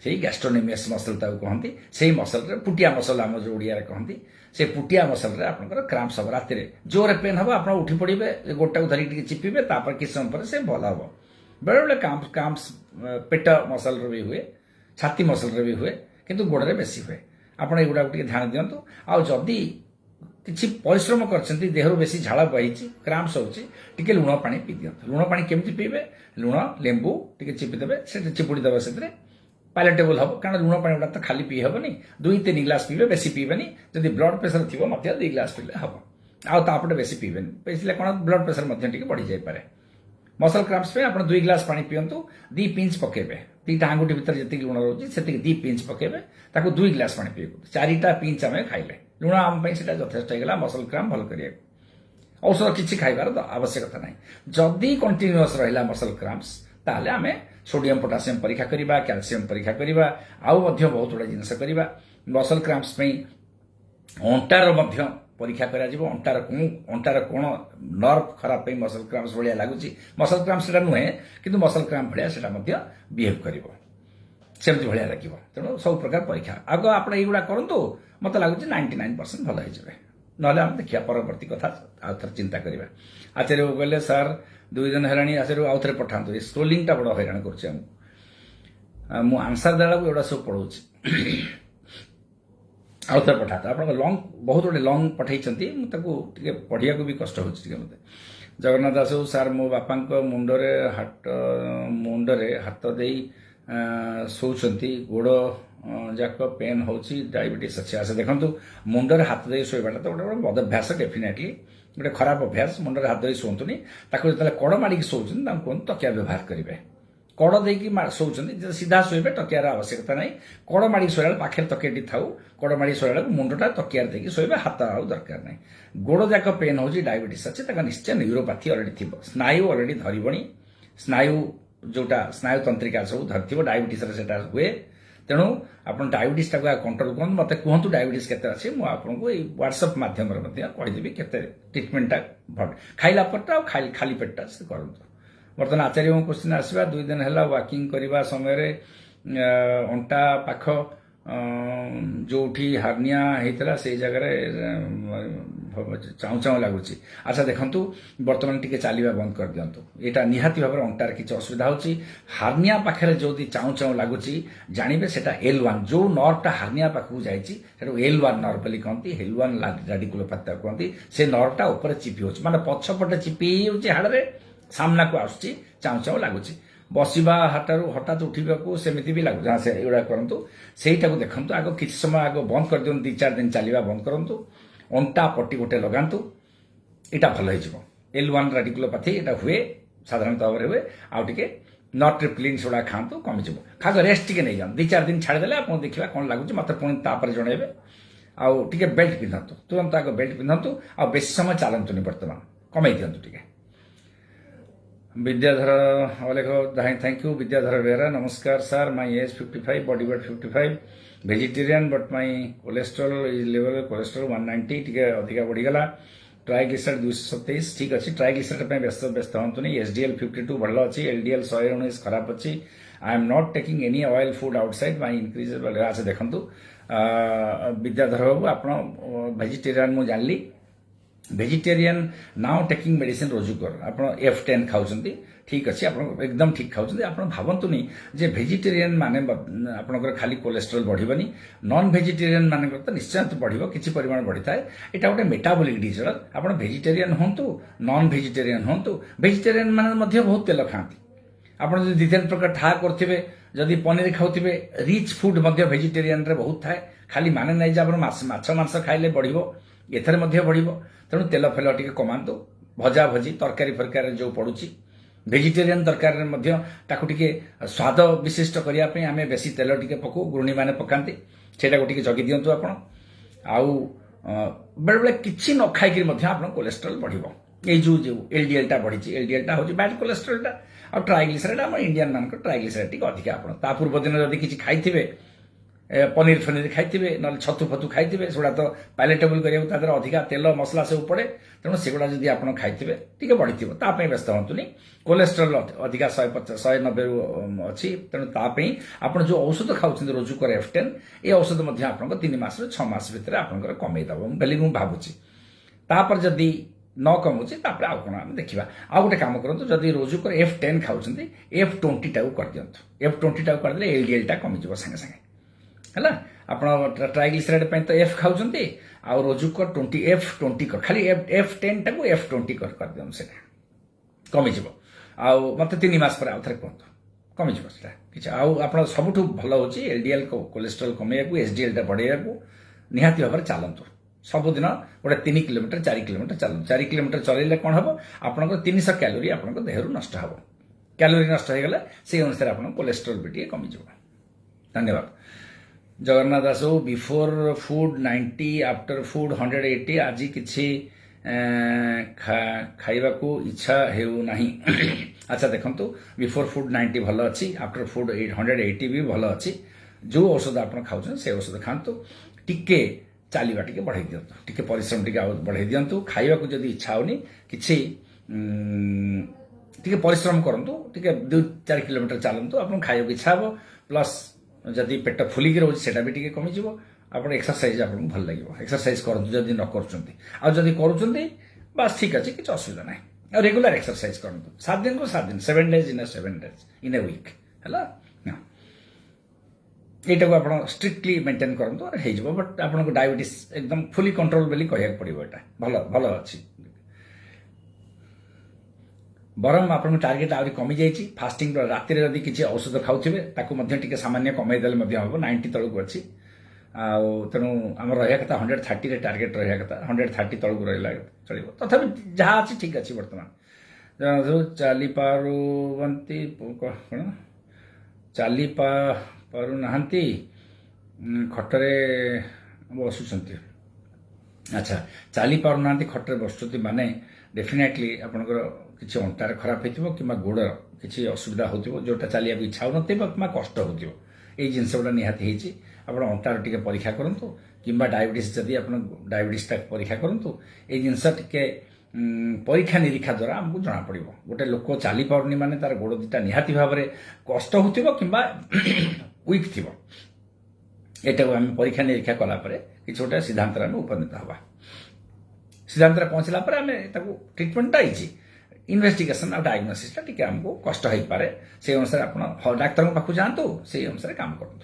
से गैस्ट्रोनोमियस मसल ताको कहती से मसल रे पुटिया मसल आम जो ओडिया रे कहती से पुटिया मसल रे आपनकर क्राम्प सब राति रे जोरे पेन हबो आप उठी पड़िबे गोटा को धरि टिके चिपिबे तापर किछ समय पर से भल हबो बेले बेले क्राम्प पेट मसल रे भी हुए छाती मसल रे भी हुए किंतु गोड़े बेसी हुए आपण एगुडा टिके ध्यान दियंतु आ जदी किसी परिश्रम करछंती देहरु बेसी झाड़ा बहिची क्राम्प्स होची टिके लुण पानी पी दियंतु लुण पानी केमती पीबे लुण लेंबू टिके चिपी देबे से चिपुड़ी देबे सेतरे पैलेटेबल हबो कारण लुण पानी उडा तो खाली पी हबनी 2-3 ग्लास पीबे बेसी पीबेनी जदी ब्लड प्रेशर थिबो मध्य 2 ग्लास पीले हबो आ तापटे बेसी पीबेनी पेसिले कोन ब्लड प्रेशर मध्य टिके बढ़ी जाय पारे मसल क्राम्प्स पे आपण 2 ग्लास पानी पियंतु 2 पिंच पकेबे दीटा आंगुठी भीतर जति लुण रहउची सेति 2 पिंच पकेबे ताको 2 ग्लास पानी पियबो 4टा पिंच आमे खाइले लुण आम पे सेटा यथेष्ट होगा मसल क्राम्प भल करिया औषध किसी खाइबार आवश्यकता ना जदि कंटिन्यूअस रहा मसल क्राम्प्स ताले आमे सोडियम पोटासियम परीक्षा करवा कैल्शियम परीक्षा करवा आउ मध्य बहुत गुड़ा जिनस करवा मसल क्राम्प्स पे अंटार मध्य परीक्षा करा जिवो अंटार कोण नर्व खराब पे मसल क्राम्प्स भलिया लागुची मसल क्राम्प्स सेटा नुहे किंतु मसल क्राम्प भलिया सेटा मध्य बिहेव करिवो सेमती भलिया लागिवो तेणु सब प्रकार परीक्षा आग आप युवा करूँ मत लगुच 99% भल हो ना आम देखिए परवर्ती कथा आउ थे चिंता करवा आचार्य बाबू कहले सार 2 दिन है आचार्य आउ थे पठातु ये स्क्रोलिंग बड़ हैरान कर आंसर देला एगुड़ा सब पढ़ाऊँगी आउ थे पठातु आप लंग बहुत गुटे लंग पठे पढ़िया भी कष्ट हो मत जगन्नाथ दास सार मो बापा मुंडरे हाथ दे शोचती गोड़ जाक पेन होची डायबिटीज अच्छे आसे देखो मुंडरे हाथ दे शोवाटा तो गोटे बद अभ्यास डेफिनेटली गोटे खराब अभ्यास मुंडरे हाथ दे शोतुनि जो कड़ माड़ी शोचन कहते तकिया व्यवहार करेंगे कड़ देकी शोचन सीधा शोबे तकियार आवश्यकता ना कड़ माड़ी शोला पाखे तकियाटी था कड़ माड़ी शोला मुंडटा तकियार देकी शोबे हाथ आउ दरकार ना गोड़ जाक पेन होची डायबिटीज अच्छे निश्चय न्यूरोपैथी अलरेडी थी स्नायु अलरेडी धरबणी स्नायु जोटा स्नायु तंत्रिका सब धरती डायबिटीज हुए तेणु आप डायबिटीज टाक कंट्रोल कर मत कहतु डायबिटीज केते अच्छे मुझे आपको व्हाट्सएप मध्यम कहीदेवी केते ट्रिटमेंटा भल खाइला पर खाली पेटा से करूँ बर्तमान आचार्य क्वेश्चन आसवा 2 दिन है वाकिंग करने समय अंटा पाख जो हार्निया होता से जगह चाऊ चाऊ लगुच अच्छा देखु बर्तमान टी चलवा बंद कर दिंतु यहाँ निहाती भाव अंटार किसी असुविधा होची हार्निया पाखे जो चाऊ चाऊ लगुच जानवे से L1 जो नर्वटा हार्निया पाखक जाइए L1 नर्व बोली कहती L1 रेडिकुलोपैथी कहती से नर्वटा ऊपर चिपी हो माने पछपटे चिपी हाड़े सामना को आसुची चाऊ चाऊ लगुच बसवा हाटारू हठात उठा सेमती भी लगुच हाँ से एगुड़ा करूँ से देखूँ आग किसी समय आग बंद कर दिखाँ 2-4 दिन चलवा बंद करूँ अंटा पट्टी गोटे लगातु यहाँ भल हो L1 रेडिकुलोपैथी यहाँ हुए साधारण भाव में हुए आउे नट्रिप्लिन सेगुड़ा खातु कमिज खाग रेस्ट टे नहीं जाऊँ 2-4 दिन छाड़देले आप देखा कौन लगुच मत पुणी जनइबे आउ टे बेल्ट पिंधतु तुरंत आग बेल्ट पिंधतु आ बेसी समय चलतुनि बर्तमान कमे दिंतु टे विद्याधर अलेख थैंक यू विद्याधर बेहरा नमस्कार sir my age 55 body weight 55 vegetarian but my cholesterol is level cholesterol 190 टिके अधिका बढ़ीगला ट्राइग्लिसराइड 227 ठीक अच्छे ट्राइग्लिसराइड व्यस्त व्यस्त हूँ नहीं SDL 52 भल अच्छी LDL 119 खराब अच्छी I am not taking any oil food outside my increase अच्छा देखो विद्याधर बाबू आप भेजिटेरियन मुझे जानली भेजिटेरियन नाउ टेकिंग मेडिसिन रोजुकर आप F10 खाऊंट ठीक अच्छे आप एकदम ठीक खाऊंट आप भावतुनि जे भेजिटेरियन माने आपंकर खाली कोलेस्ट्रोल बढ़िबनी नॉन भेजिटेरियन मान तो निश्चय बढ़िबो किछि परिमाण बढ़ी थाए एटा गोटे मेटाबॉलिक डिसऑर्डर आप भेजिटेरियन होंतु नॉन भेजिटेरियन होंतु भेजिटेरियन माने मध्य बहुत तेल खाती आप दि तीन प्रकार ठा करथिबे जदि पनीर खाउथिबे रिच फूड मध्य भेजिटेरियन रे बहुत थाए खाली माने नै जे आपण माछ मांस खाइले बढ़िबो एथरे मध्य बढ़िबो तेणु तेल फेल टिके कमांतु भजा भजी तरकारी फरकारी जो पड़ुची भेजिटेरियन तरकारी मध्य ताकू टिके स्वाद विशिष्ट करिया पे आमे बेसी तेल टिके पकू गृहिणी माने पकांती सेटा को टिके जगी दियंतु आपण आउ बेले बेले किछि न खाइ कि मध्य आपण कोलेस्ट्रॉल बढ़िबो ए जो LDL टा बढ़िची LDL टा होची बैड कोलेस्ट्रॉल टा और ट्राइग्लिसराइड हम इंडियन मान को ट्राइग्लिसराइड टिके अधिक आपण ता पूर्व दिन जदि किछि खाइथिबे पनीर फनीर खाइथिबे न छतु फतु खाइथिबे सेडा तो पैलेटेबल करिया तादर अधिका तेल मसला से उपड़े तेणु सेगुड़ा जदि आपण खाइथिबे टिके बढ़िथिबो ता पे व्यस्त हंतुनी कोलेस्ट्रॉल अधिका 150 190 अच्छी तेणु ता पे आपण जो औषध खाउछन रोजुकर F10 ए औषध मध्य आपण 3 मास 6 मास भीतर आपण कमे दबो बेली मु भाबुची तापर जदि न कमुची तापर आउ कोन हम देखिबा आ गोटे काम करंतु जदि रोजुकर F10 खाउछन F20 टाउ कर दियंतु F20 टाउ कर देले LDL टा कमी जबो संगे संगे है आप ट्राइग्लिसराइड तो F खाऊं आ रोजुकर F20 कर खाली F10 टाक F20 कर दिखाँ से कमिज मत 3 मास पर आउ थे कहतु कमिज कि आप सबुठ भल हो LDL कोलेस्ट्रोल कमेया SDL टा बढ़ाइया निहाती भाव चलतु सबुदिन गोटे 3 किलोमीटर 4 किलोमीटर चलतु 4 किलोमीटर चलैले कौन हम आप 300 कैलोरी आप देहर नष्ट हम कैलोरी नष्ट हो गले से अनुसार आप कोलेस्ट्रोल भी कमिज धन्यवाद जगन्नाथ दासो बिफोर फूड 90 आफ्टर फूड 180 आज किसी खाइबा को इच्छा हेउ नहीं अच्छा देखंतु बिफोर फूड 90 भल अच्छी आफ्टर फूड 180 भी भल अच्छी जो औषध आप खाऊँ से औषध खातु टिके चलवा टिके बढ़ाई दिंतु टिके परिश्रम टिके बढ़ाई दिंतु खाइबा को जदि इच्छा होनी किछि टिके परिश्रम करंतु टिके 2-4 किलोमीटर चलंतु आपन खाइबा इच्छा हो प्लस जदि पेट फुलिकी रोचे सेटा भी टिके कमिजिव आप एक्सरसाइज आपको भल लगे एक्सरसाइज करते जदि न कर बस ठीक अच्छे किसी असुविधा ना और रेगुलर एक्सरसाइज करते 7 दिन को 7 दिन 7 days in 7 days in a week है यटा को आप स्ट्रिक्टली मेंटेन करते और हो बट आपको डायबिटीज एकदम फुली कंट्रोल बोली कह पड़ो यहाँ भल भल अच्छी बरम आप टार्गेट आहरी कमी जाइए फास्टिंग राति जदि किसी औषध खाऊे ताकू सामान्य कमेदेले हम 90 तलू अच्छी तेणु आम रहा कथा 130 रे टार्गेट रहा कथा 130 तलू रहा चलो तथापि जहाँ अच्छी ठीक अच्छे बर्तमान चली पारुवंती कौन चली पारुना खटरे बसुंट अच्छा चली पारुना खटरे बसुँच माने डेफिनेटली आपंकर किसी अंटार खराब हो कि गोड़ किसी असुविधा हो जोटा चलिया इच्छा हो ना कष्ट हो जिनस गुड़ा निहाती आप अंटार टे परीक्षा करूँ कि डायबिटीज जदि आप डायबिटीज परीक्षा करूँ ये जिनस टे परीक्षा निरीक्षा द्वारा आमको जना पड़ गोटे लोक चली पारनी माने तार गोड़ दुटा निहाती भाव में कष्ट हो कि वीक थी यहाँ आम परीक्षा निरीक्षा कलापर कि गोटे सिद्धांत उपनीत हवा सिद्धांत पहुंचला आम ट्रिटमेंटा इन्वेस्टिगेशन और डायग्नोसिस टिके आमको कष्ट हो पारे से अनुसार आप डाक्तर पाखु जातु से अनुसार काम करूँ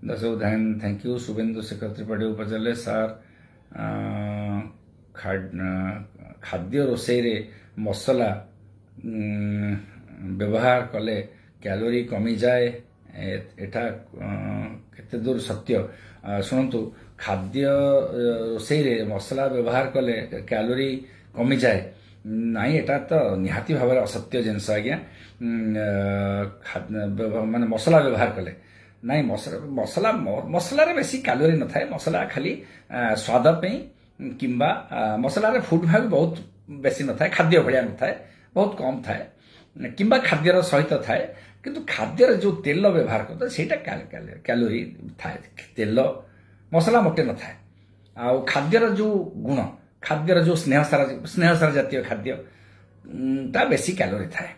दस थैंक यू शुभेन्दु शेखर त्रिपाठी उपचारे सार खाद्य रोषे मसला व्यवहार कले कैलोरी कमी जाए एटा केते दूर सत्य शुणु खाद्य रोषे मसला व्यवहार कले कैलोरी कमी जाए ନାଇଁ ଏଟା ତ ନିହାତି ଭାବରେ ଅସତ୍ୟ ଜିନିଷ ଆଜ୍ଞା। ମାନେ ମସଲା ବ୍ୟବହାର କଲେ ନାଇଁ ମସଲାରେ ବେଶୀ କ୍ୟାଲୋରି ନଥାଏ। ମସଲା ଖାଲି ସ୍ୱାଦ ପାଇଁ କିମ୍ବା ମସଲାରେ ଫୁଡ୍ ଭ୍ୟାଲୁ ବହୁତ ବେଶୀ ନଥାଏ, ଖାଦ୍ୟ ଭଳିଆ ନଥାଏ, ବହୁତ କମ୍ ଥାଏ କିମ୍ବା ଖାଦ୍ୟର ସହିତ ଥାଏ। କିନ୍ତୁ ଖାଦ୍ୟରେ ଯେଉଁ ତେଲ ବ୍ୟବହାର କରିଥାଏ ସେଇଟା କ୍ୟାଲୋରି ଥାଏ। ତେଲ ମସଲା ମୋଟେ ନଥାଏ। ଆଉ ଖାଦ୍ୟର ଯେଉଁ ଗୁଣ, ଖାଦ୍ୟର ଯେଉଁ ସ୍ନେହସାର ଜାତୀୟ ଖାଦ୍ୟ ତା ବେଶୀ କ୍ୟାଲୋରି ଥାଏ।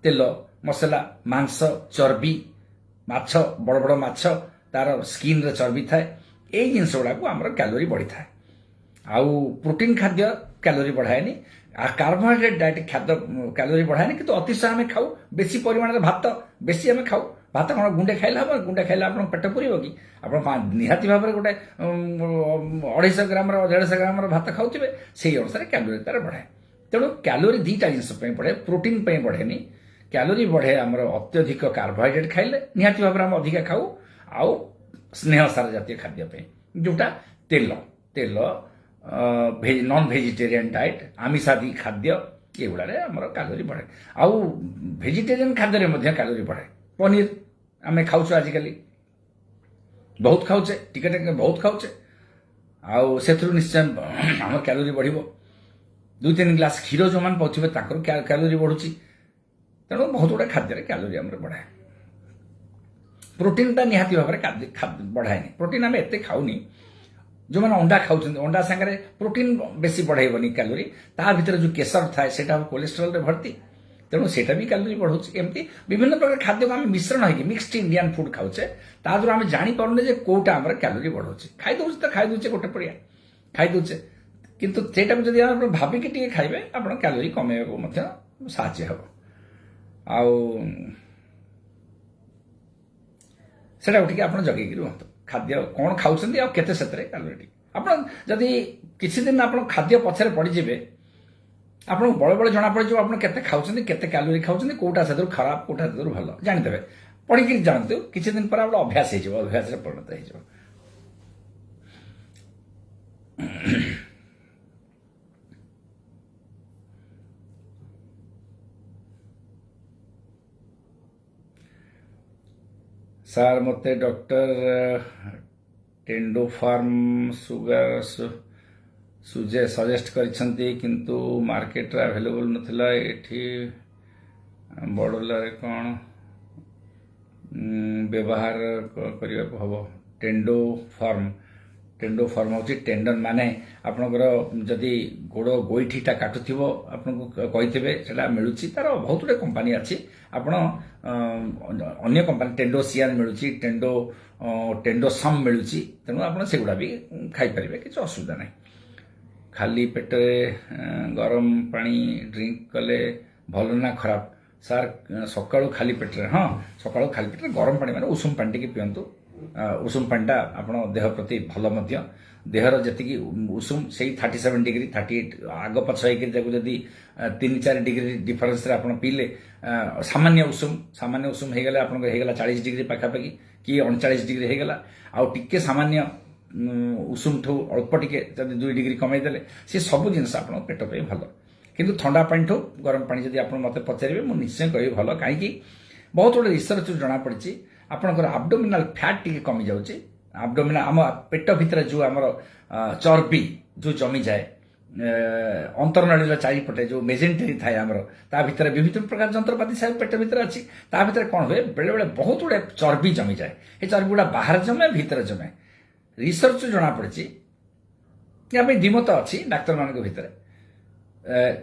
ତେଲ, ମସଲା, ମାଂସ, ଚର୍ବି, ମାଛ, ବଡ଼ ବଡ଼ ମାଛ ତାର ସ୍କିନ୍ରେ ଚର୍ବି ଥାଏ। ଏଇ ଜିନିଷ ଗୁଡ଼ାକୁ ଆମର କ୍ୟାଲୋରି ବଢ଼ିଥାଏ। ଆଉ ପ୍ରୋଟିନ୍ ଖାଦ୍ୟ କ୍ୟାଲୋରି ବଢ଼ାଏନି। କାର୍ବୋହାଇଡ୍ରେଟ୍ ଡାଏଟ୍ ଖାଦ୍ୟ କ୍ୟାଲୋରି ବଢ଼ାଏନି। କିନ୍ତୁ ଅତିଶୟ ଆମେ ଖାଉ, ବେଶୀ ପରିମାଣରେ ଭାତ ବେଶୀ ଆମେ ଖାଉ। ଭାତ କ'ଣ ଗୁଣ୍ଡେ ଖାଇଲେ ହେବ? ଗୁଣ୍ଡେ ଖାଇଲେ ଆପଣଙ୍କ ପେଟ ପୁରିବ କି? ଆପଣ ନିହାତି ଭାବରେ ଗୋଟେ 250 ଗ୍ରାମର 150 ଗ୍ରାମର ଭାତ ଖାଉଥିବେ, ସେଇ ଅନୁସାରେ କ୍ୟାଲୋରି ତାର ବଢ଼େ। ତେଣୁ କ୍ୟାଲୋରି ଦୁଇଟା ଜିନିଷ ପାଇଁ ବଢ଼େ, ପ୍ରୋଟିନ୍ ପାଇଁ ବଢ଼େନି। କ୍ୟାଲୋରି ବଢ଼େ ଆମର ଅତ୍ୟଧିକ କାର୍ବୋହାଇଡ୍ରେଟ୍ ଖାଇଲେ, ନିହାତି ଭାବରେ ଆମେ ଅଧିକା ଖାଉ। ଆଉ ସ୍ନେହସାର ଜାତୀୟ ଖାଦ୍ୟ ପାଇଁ ଯେଉଁଟା ତେଲ ନନ୍ ଭେଜିଟେରିଆନ୍ ଡାଏଟ୍, ଆମିଷାଦୀ ଖାଦ୍ୟ, ଏଗୁଡ଼ାରେ ଆମର କ୍ୟାଲୋରି ବଢ଼େ। ଆଉ ଭେଜିଟେରିଆନ୍ ଖାଦ୍ୟରେ ମଧ୍ୟ କ୍ୟାଲୋରି ବଢ଼େ। ପନିର ଆମେ ଖାଉଛୁ ଆଜିକାଲି, ବହୁତ ଖାଉଛେ, ଟିକେ ଟିକେ ବହୁତ ଖାଉଛେ। ଆଉ ସେଥିରୁ ନିଶ୍ଚୟ ଆମର କ୍ୟାଲୋରି ବଢ଼ିବ। 2-3 ଗ୍ଲାସ୍ କ୍ଷୀର ଯେଉଁମାନେ ପାଉଥିବେ ତାଙ୍କର କ୍ୟାଲୋରି ବଢ଼ୁଛି। ତେଣୁ ବହୁତ ଗୁଡ଼ାଏ ଖାଦ୍ୟରେ କ୍ୟାଲୋରି ଆମର ବଢ଼ାଏ। ପ୍ରୋଟିନ୍ଟା ନିହାତି ଭାବରେ ବଢ଼ାଏନି। ପ୍ରୋଟିନ୍ ଆମେ ଏତେ ଖାଉନି। ଯେଉଁମାନେ ଅଣ୍ଡା ଖାଉଛନ୍ତି, ଅଣ୍ଡା ସାଙ୍ଗରେ ପ୍ରୋଟିନ୍ ବେଶୀ ବଢ଼ାଇବନି କ୍ୟାଲୋରି। ତା ଭିତରେ ଯେଉଁ କେଶର ଥାଏ ସେଇଟା କୋଲେଷ୍ଟ୍ରଲରେ ଭର୍ତ୍ତି, ତେଣୁ ସେଇଟା ବି କ୍ୟାଲୋରି ବଢ଼ଉଛି। ଏମିତି ବିଭିନ୍ନ ପ୍ରକାର ଖାଦ୍ୟକୁ ଆମେ ମିଶ୍ରଣ ହେଇକି ମିକ୍ସଡ ଇଣ୍ଡିଆନ୍ ଫୁଡ୍ ଖାଉଛେ, ତା ଦ୍ୱାରା ଆମେ ଜାଣିପାରୁନେ ଯେ କୋଉଟା ଆମର କ୍ୟାଲୋରି ବଢ଼ଉଛି। ଖାଇଦେଉଛେ ଗୋଟେ ପଡ଼ିଆ ଖାଇଦେଉଛେ, କିନ୍ତୁ ସେଇଟାକୁ ଯଦି ଆପଣ ଭାବିକି ଟିକେ ଖାଇବେ, ଆପଣ କ୍ୟାଲୋରି କମେଇବାକୁ ମଧ୍ୟ ସାହାଯ୍ୟ ହେବ। ଆଉ ସେଟାକୁ ଟିକେ ଆପଣ ଜଗେଇକି ରୁହନ୍ତୁ। ଖାଦ୍ୟ କ'ଣ ଖାଉଛନ୍ତି ଆଉ କେତେ ସେଥିରେ କ୍ୟାଲୋରି। ଆପଣ ଯଦି କିଛି ଦିନ ଆପଣ ଖାଦ୍ୟ ପଛରେ ପଡ଼ିଯିବେ, ଆପଣଙ୍କୁ ବେଳେ ବେଳେ ଜଣାପଡ଼ିଯିବ ଆପଣ କେତେ ଖାଉଛନ୍ତି, କେତେ କ୍ୟାଲୋରି ଖାଉଛନ୍ତି, କୋଉଟା ସେଥିରୁ ଖରାପ, କୋଉଟା ସେଥିରୁ ଭଲ ଜାଣିଦେବେ। ପଢ଼ିକି ଜାଣନ୍ତୁ, କିଛି ଦିନ ପରେ ଆପଣ ଅଭ୍ୟାସ ହେଇଯିବ, ଅଭ୍ୟାସରେ ପରିଣତ ହେଇଯିବ। ସାର୍ ମୋତେ ଡକ୍ଟର ଟେଣ୍ଡୋଫାର୍ମ ସୁଜେ ସଜେଷ୍ଟ କରିଛନ୍ତି, କିନ୍ତୁ ମାର୍କେଟରେ ଆଭେଲେବୁଲ୍ ନଥିଲା। ଏଠି ବଡ଼ଲାରେ କ'ଣ ବ୍ୟବହାର କରିବାକୁ ହେବ? ଟେଣ୍ଡୋଫାର୍ମ ହେଉଛି ଟେଣ୍ଡନ୍, ମାନେ ଆପଣଙ୍କର ଯଦି ଗୋଡ଼ ଗୋଇଠିଟା କାଟୁଥିବ ଆପଣଙ୍କୁ କହିଥିବେ, ସେଟା ମିଳୁଛି। ତାର ବହୁତ ଗୁଡ଼ିଏ କମ୍ପାନୀ ଅଛି। ଆପଣ ଅନ୍ୟ କମ୍ପାନୀ ଟେଣ୍ଡୋସିଆନ୍ ମିଳୁଛି, ଟେଣ୍ଡୋସମ୍ ମିଳୁଛି। ତେଣୁ ଆପଣ ସେଗୁଡ଼ା ବି ଖାଇପାରିବେ, କିଛି ଅସୁବିଧା ନାହିଁ। ଖାଲି ପେଟରେ ଗରମ ପାଣି ଡ୍ରିଙ୍କ କଲେ ଭଲ ନା ଖରାପ? ସାର୍ ସକାଳୁ ଖାଲି ପେଟରେ, ହଁ ସକାଳୁ ଖାଲି ପେଟରେ ଗରମ ପାଣି ମାନେ ଉଷୁମ ପାଣି ଟିକେ ପିଅନ୍ତୁ। ଉଷୁମ ପାଣିଟା ଆପଣ ଦେହ ପ୍ରତି ଭଲ ମଧ୍ୟ। ଦେହର ଯେତିକି ଉଷୁମ ସେଇ 37 ଡିଗ୍ରୀ 38 ଆଗ ପଛ ହେଇକି ତାକୁ ଯଦି 3-4 ଡିଗ୍ରୀ ଡିଫରେନ୍ସରେ ଆପଣ ପିଇଲେ, ସାମାନ୍ୟ ଉଷୁମ ହେଇଗଲେ ଆପଣଙ୍କର ହେଇଗଲା 40 ଡିଗ୍ରୀ ପାଖାପାଖି କି 39 ଡିଗ୍ରୀ ହେଇଗଲା। ଆଉ ଟିକେ ସାମାନ୍ୟ ଉଷୁମଠୁ ଅଳ୍ପ ଟିକେ ଯଦି 2 ଡିଗ୍ରୀ କମେଇ ଦେଲେ, ସେ ସବୁ ଜିନିଷ ଆପଣଙ୍କ ପେଟ ପାଇଁ ଭଲ। କିନ୍ତୁ ଥଣ୍ଡା ପାଣିଠୁ ଗରମ ପାଣି ଯଦି ଆପଣ ମୋତେ ପଚାରିବେ, ମୁଁ ନିଶ୍ଚୟ କହିବି ଭଲ। କାହିଁକି? ବହୁତ ଗୁଡ଼ିଏ ରିସର୍ଚ୍ଚରୁ ଜଣାପଡ଼ିଛି ଆପଣଙ୍କର ଆବ୍ଡୋମିନାଲ ଫ୍ୟାଟ୍ ଟିକେ କମିଯାଉଛି। ଆମ ପେଟ ଭିତରେ ଯେଉଁ ଆମର ଚର୍ବି ଯେଉଁ ଜମିଯାଏ, ଅନ୍ତର୍ନାଳୀର ଚାରିପଟେ ଯେଉଁ ମେଜେଣ୍ଟେରି ଥାଏ ଆମର, ତା ଭିତରେ ବିଭିନ୍ନ ପ୍ରକାର ଯନ୍ତ୍ରପାତି ପେଟ ଭିତରେ ଅଛି। ତା ଭିତରେ କ'ଣ ହୁଏ, ବେଳେବେଳେ ବହୁତ ଗୁଡ଼ିଏ ଚର୍ବି ଜମିଯାଏ। ଏ ଚର୍ବି ଗୁଡ଼ା ବାହାରେ ଜମେ, ଭିତରେ ଜମେ। ରିସର୍ଚ୍ଚରୁ ଜଣାପଡ଼ିଛି, ୟା ପାଇଁ ଦ୍ୱିମତ ଅଛି ଡାକ୍ତରମାନଙ୍କ ଭିତରେ।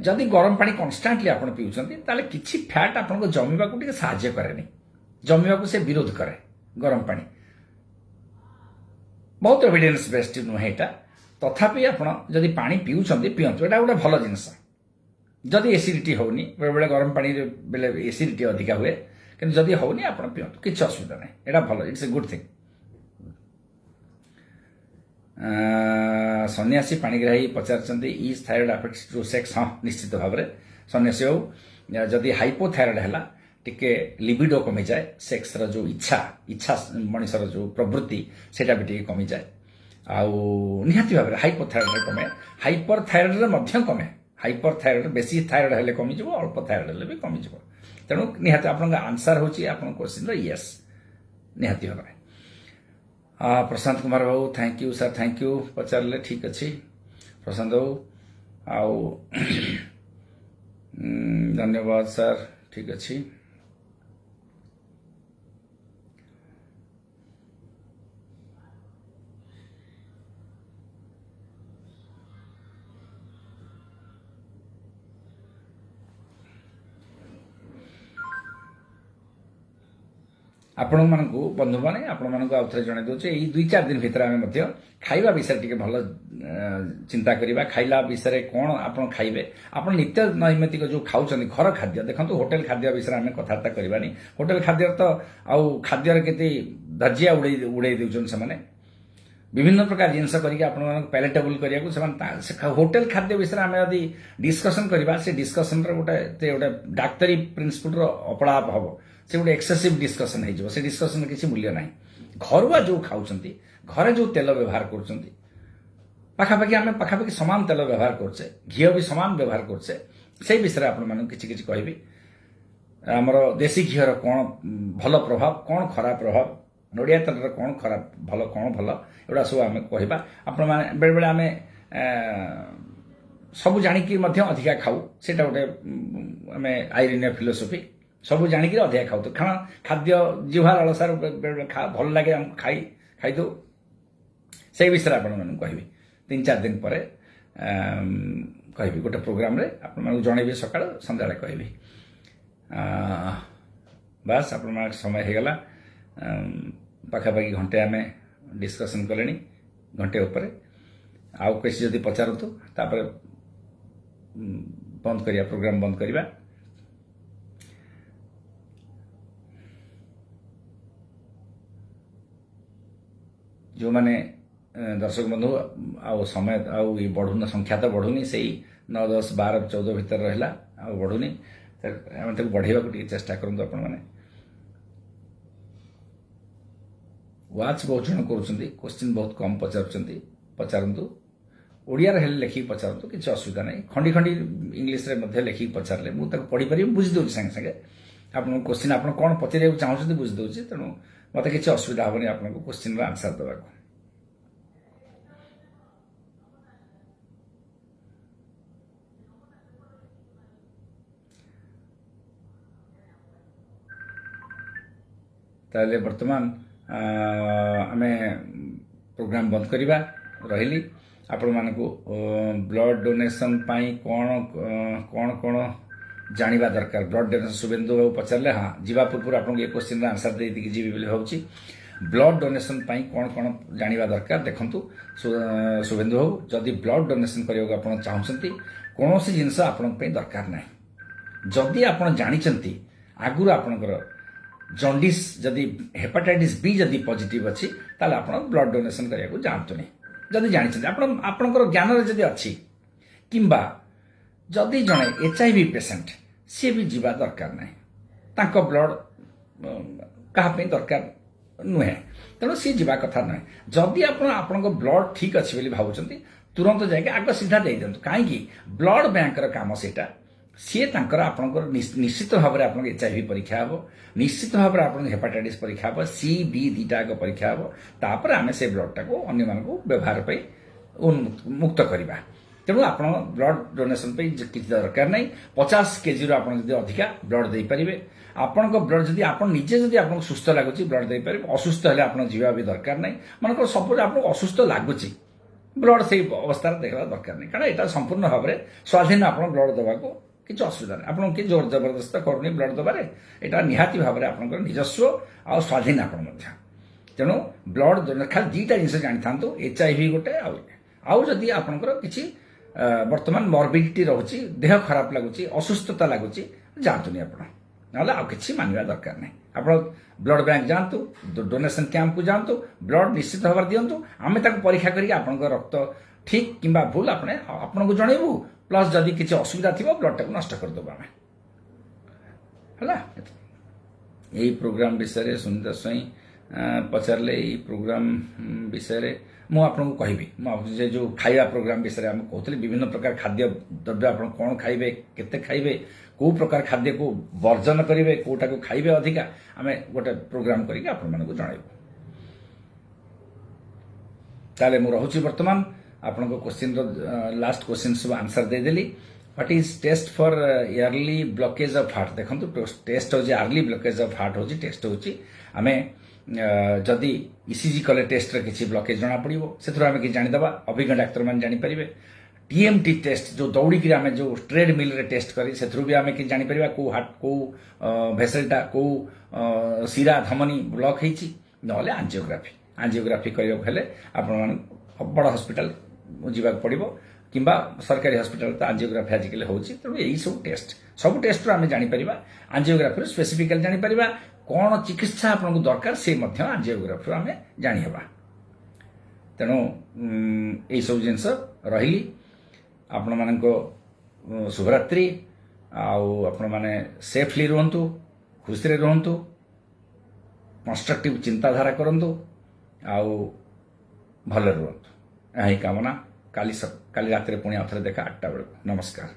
ଯଦି ଗରମ ପାଣି କନଷ୍ଟାଣ୍ଟଲି ଆପଣ ପିଉଛନ୍ତି, ତାହେଲେ କିଛି ଫ୍ୟାଟ୍ ଆପଣଙ୍କ ଜମିବାକୁ ଟିକେ ସାହାଯ୍ୟ କରେନି, ଜମିବାକୁ ସେ ବିରୋଧ କରେ ଗରମ ପାଣି। ବହୁତ ଏଭିଡେନ୍ସ ବେସ୍ଡ ନୁହେଁ ଏଇଟା। ତଥାପି ଆପଣ ଯଦି ପାଣି ପିଉଛନ୍ତି, ପିଅନ୍ତୁ, ଏଇଟା ଗୋଟେ ଭଲ ଜିନିଷ। ଯଦି ଏସିଡିଟି ହେଉନି, ବେଳେବେଳେ ଗରମ ପାଣିରେ ବେଳେ ଏସିଡିଟି ଅଧିକା ହୁଏ, କିନ୍ତୁ ଯଦି ହେଉନି ଆପଣ ପିଅନ୍ତୁ, କିଛି ଅସୁବିଧା ନାହିଁ। ଏଇଟା ଭଲ, ଇଟ୍ସ ଏ ଗୁଡ୍ ଥିଙ୍ଗ। ସନ୍ନ୍ୟାସୀ ପାଣିଗ୍ରାହୀ ପଚାରିଛନ୍ତି, ଇଜ୍ ଥାଇରଏଡ୍ ଆଫେକ୍ଟସ୍ ଟୁ ସେକ୍ସ? ହଁ, ନିଶ୍ଚିତ ଭାବରେ। ସନ୍ନ୍ୟାସୀ ହେଉ, ଯଦି ହାଇପୋଥାଇରଏଡ୍ ହେଲା, ଟିକେ ଲିବିଡୋ କମିଯାଏ, ସେକ୍ସର ଯେଉଁ ଇଚ୍ଛା ମଣିଷର ଯେଉଁ ପ୍ରବୃତ୍ତି ସେଇଟା ବି ଟିକେ କମିଯାଏ। ଆଉ ନିହାତି ଭାବରେ ହାଇପୋଥାଇରଏଡ୍ରେ କମେ, ହାଇପର ଥାଇରଏଡ୍ରେ ମଧ୍ୟ କମେ। हाइपर थायरॉइड बेसी थायरॉइड हेले कमी जिवो अल्प थायरॉइड हेले भी कमी जिवो तेणु निहाती आपन आंसर होची आपन क्वेश्चन रो यस निहाती भाबरे Prashant Kumar babu thank you sir thank you पचारले ठीक अच्छी प्रशांत बाबू आउ धन्यवाद सर ठीक अच्छी आपण मानक बंधु मैंने आपण मानक आउ थे जन दूचे यही 2-4 दिन भितर आम खाइबा विषय टी भल चिंता करवा खाइला विषय कौन आप खाइबे आप नित्य नैमित्तिक जो खाऊँ घर खाद्य देखो होटेल खाद्य विषय आम कथबार्ता करवानी होटेल खाद्य तो आउ खाद्य के धज्जिया उड़े दौन से विभिन्न प्रकार जिनस करके पैलेटेबल करने होटेल खाद्य विषय आम यदि डिस्कसन करवा से डिस्कसन गोटे डाक्तरी प्रिंसिपल अपलाप हम से गोटे एक्सेसिव डिस्कसन हो से डिस्कसन किसी मूल्य ना घरुआ जो खाऊँ घरे जो तेल व्यवहार करखापाखि आम पाखापाखि सामान तेल व्यवहार करचे घी भी सामान व्यवहार करचे से विषय आपण किसी कहबी आमर देशी घीर कौन भल प्रभाव कौन खराब प्रभाव नड़िया तेल कौन खराब भल कौन भल एगुड़ा सब आम कहवा आपण बेले बेले आम सब जाणिकी अधिका खाऊ से गोटे आम आईरिनिया फिलोसफी सब जाणिकी अधिका खाऊ तो खाद्य जिह्वा लालसार भल लगे आमको खाई दो से विषय आपण कहबी 3-4 दिन पर कहबी गोटे प्रोग्राम रे आपण जनइबी सकाळ संध्या कहबी बास आपण समय हो गला पाखापाखि घंटे आम डिस्कसन कले घंटे उपर आउ किसी जदि पचारतु तापर बंद करिया प्रोग्राम बंद करिया जो माने दर्शक बंधु आउ समय आउ ये बढ़ुना संख्या तो बढ़ुनी से 9, 10, 12, 14 भितर रहा आउ बढ़ुनी आम बढ़ेगा चेष्टा करूँ आपण मैंने वाच बहुत जन कर क्वेश्चन बहुत कम पचारतु ओडिया हेल्ले लिखिक पचारतु किसी असुविधा नहीं खंडी खंडी इंग्लीश रे लिखिक पचारे मुझे पढ़ी पारि बुझीदे सागे सागे आप क्वेश्चन आप कौन पचार चाहते बुझीदे तेणु मत किसी असुविधा हेनी आपको क्वेश्चन आंसर देवा ताले वर्तमान आमे प्रोग्राम बंद करिबा रहिली आपण मानकु ब्लड डोनेशन पाई कौन जानिबा दरकार ब्लड डोनेशन शुभेन्दु बाबू पचारे हाँ जीवा पूर्व आपको ये क्वेश्चन आंसर दे दी जीवी बोली भावुची ब्लड डोनेशन पाई कौन जानिबा दरकार देखंतु शुभेन्दु बाबू जदि ब्लड डोनेशन करियो आपण चाहउछंती कोनोसी जिंस आपण पे दरकार नै जदि आपण जानिचंती आगुर आपणकर जॉन्डिस जदि हेपाटाइटिस बी जदि पॉजिटिव अच्छी ताले आपण ब्लड डोनेशन करिया को जानतु नहीं जदि जानिचंती आपणकर ज्ञान रे जदि अच्छी किंबा जदि जणे HIV पेशेंट सी भी जीवा दरकार नहीं तांको ब्लड कहा दरकार नुहे तेणु सी जीवा कथा नुहे जदि आपण ब्लड ठीक अच्छी बोली भावुचंती तुरंत जाके आग सीधा दे दिंतु कहीं ब्लड बैंक काम सेटा सी आपंकर निश्चित भाव में आप HIV परीक्षा हम निश्चित भाव में आप हेपाटाइटिस परीक्षा हम C B दुईटाक परीक्षा हम तापर आम से ब्लड टाक अन्य मानक व्यवहार मुक्त करवा तेणु आप ब्लड डोनेशन किसी दरकार नहीं 50 kg आप अधिका ब्लड दे पारे आपण ब्लड जदि आप निजे जदि आपको सुस्थ लगुच ब्लड दे पारे असुस्थ हेल्ले आप जीवा भी दरकार नहीं मानक सपोज आपको असुस्थ लगुच ब्लड से अवस्था देखा दरकार नहीं कारण यहाँ संपूर्ण भाव में स्वाधीन आप ब्लड देवा किसी असुविधा नहीं आपको किए जोर जबरदस्त करूनी ब्लड दबारे यहाँ निहाती भाव में आपंकर निजस्व आ स्वाधीन आपण तेणु ब्लड खाली दुईटा जिन जानी था HIV गोटे आउ जदि आपंकर किसी वर्तमान मॉर्बिडिटी रोचे देह खराब लगुच असुस्थता लगुच जातुनि आप ना कि मानवा दरकार नहीं आप ब्लड बैंक जातु डोनेशन कैंप को जातु ब्लड निश्चित भाव दिंतु आम परीक्षा कर रक्त ठीक कि भूल आपन को जनइबू प्लस जदि किसी असुविधा थी ब्लड टाक नष्ट करदेबू आम है यही प्रोग्राम विषय सुनीता स्वाई पचारे ये प्रोग्राम विषय मु आपको कहबी जे जो खाइबा प्रोग्राम विषय आम कहते विभिन्न प्रकार खाद्य द्रव्य आप कौन खाइबे केते खाइबे को प्रकार खाद्य को वर्जन करेंगे कोटा को खाइबे अधिका आम गोटे प्रोग्राम करके आपण मानक जनइबू ताले मु रहूची वर्तमान आपण क्वेश्चन लास्ट क्वेश्चन सब आंसर देदेली what is test for early blockage of heart देखो टेस्ट हो अर्ली ब्लॉकेज ऑफ हार्ट हो टेस्ट हो आम जदि ईसीजी कले टेस्ट किसी ब्लॉकेज जना पड़ो से आम कि जानीदे अभिज्ञ डाक्तर मैंने जानीपर टीएमटी टेस्ट जो दौड़ी आम जो ट्रेड मिल रे टेस्ट करी से भी आम कि जानीपर कौ हार्ट कौ भेसलटा कौ शिरा धमनी ब्लॉक होती ना आंजियोग्राफी करने आपण बड़ हॉस्पिटल जावाक पड़ो किंबा सरकारी हॉस्पिटल तो आंजियोग्राफी आजिकल होची तेणु यही सब टेस्ट आम जानीपर आंजियोग्राफी स्पेसिफिकली जानीपर कौन चिकित्सा आपको दरकार से आंजियोग्राफी आम जानीबा तेणु यही सब जिनस रही आपण मान शुभरात्रि आपण मैंने सेफली रुहतु खुशी रुहतु कंस्ट्रक्टिव चिंताधारा करूँ आउ भले रुहतु यही कामना काली रात पुणी आउ थे देखा 8टा बेलू नमस्कार।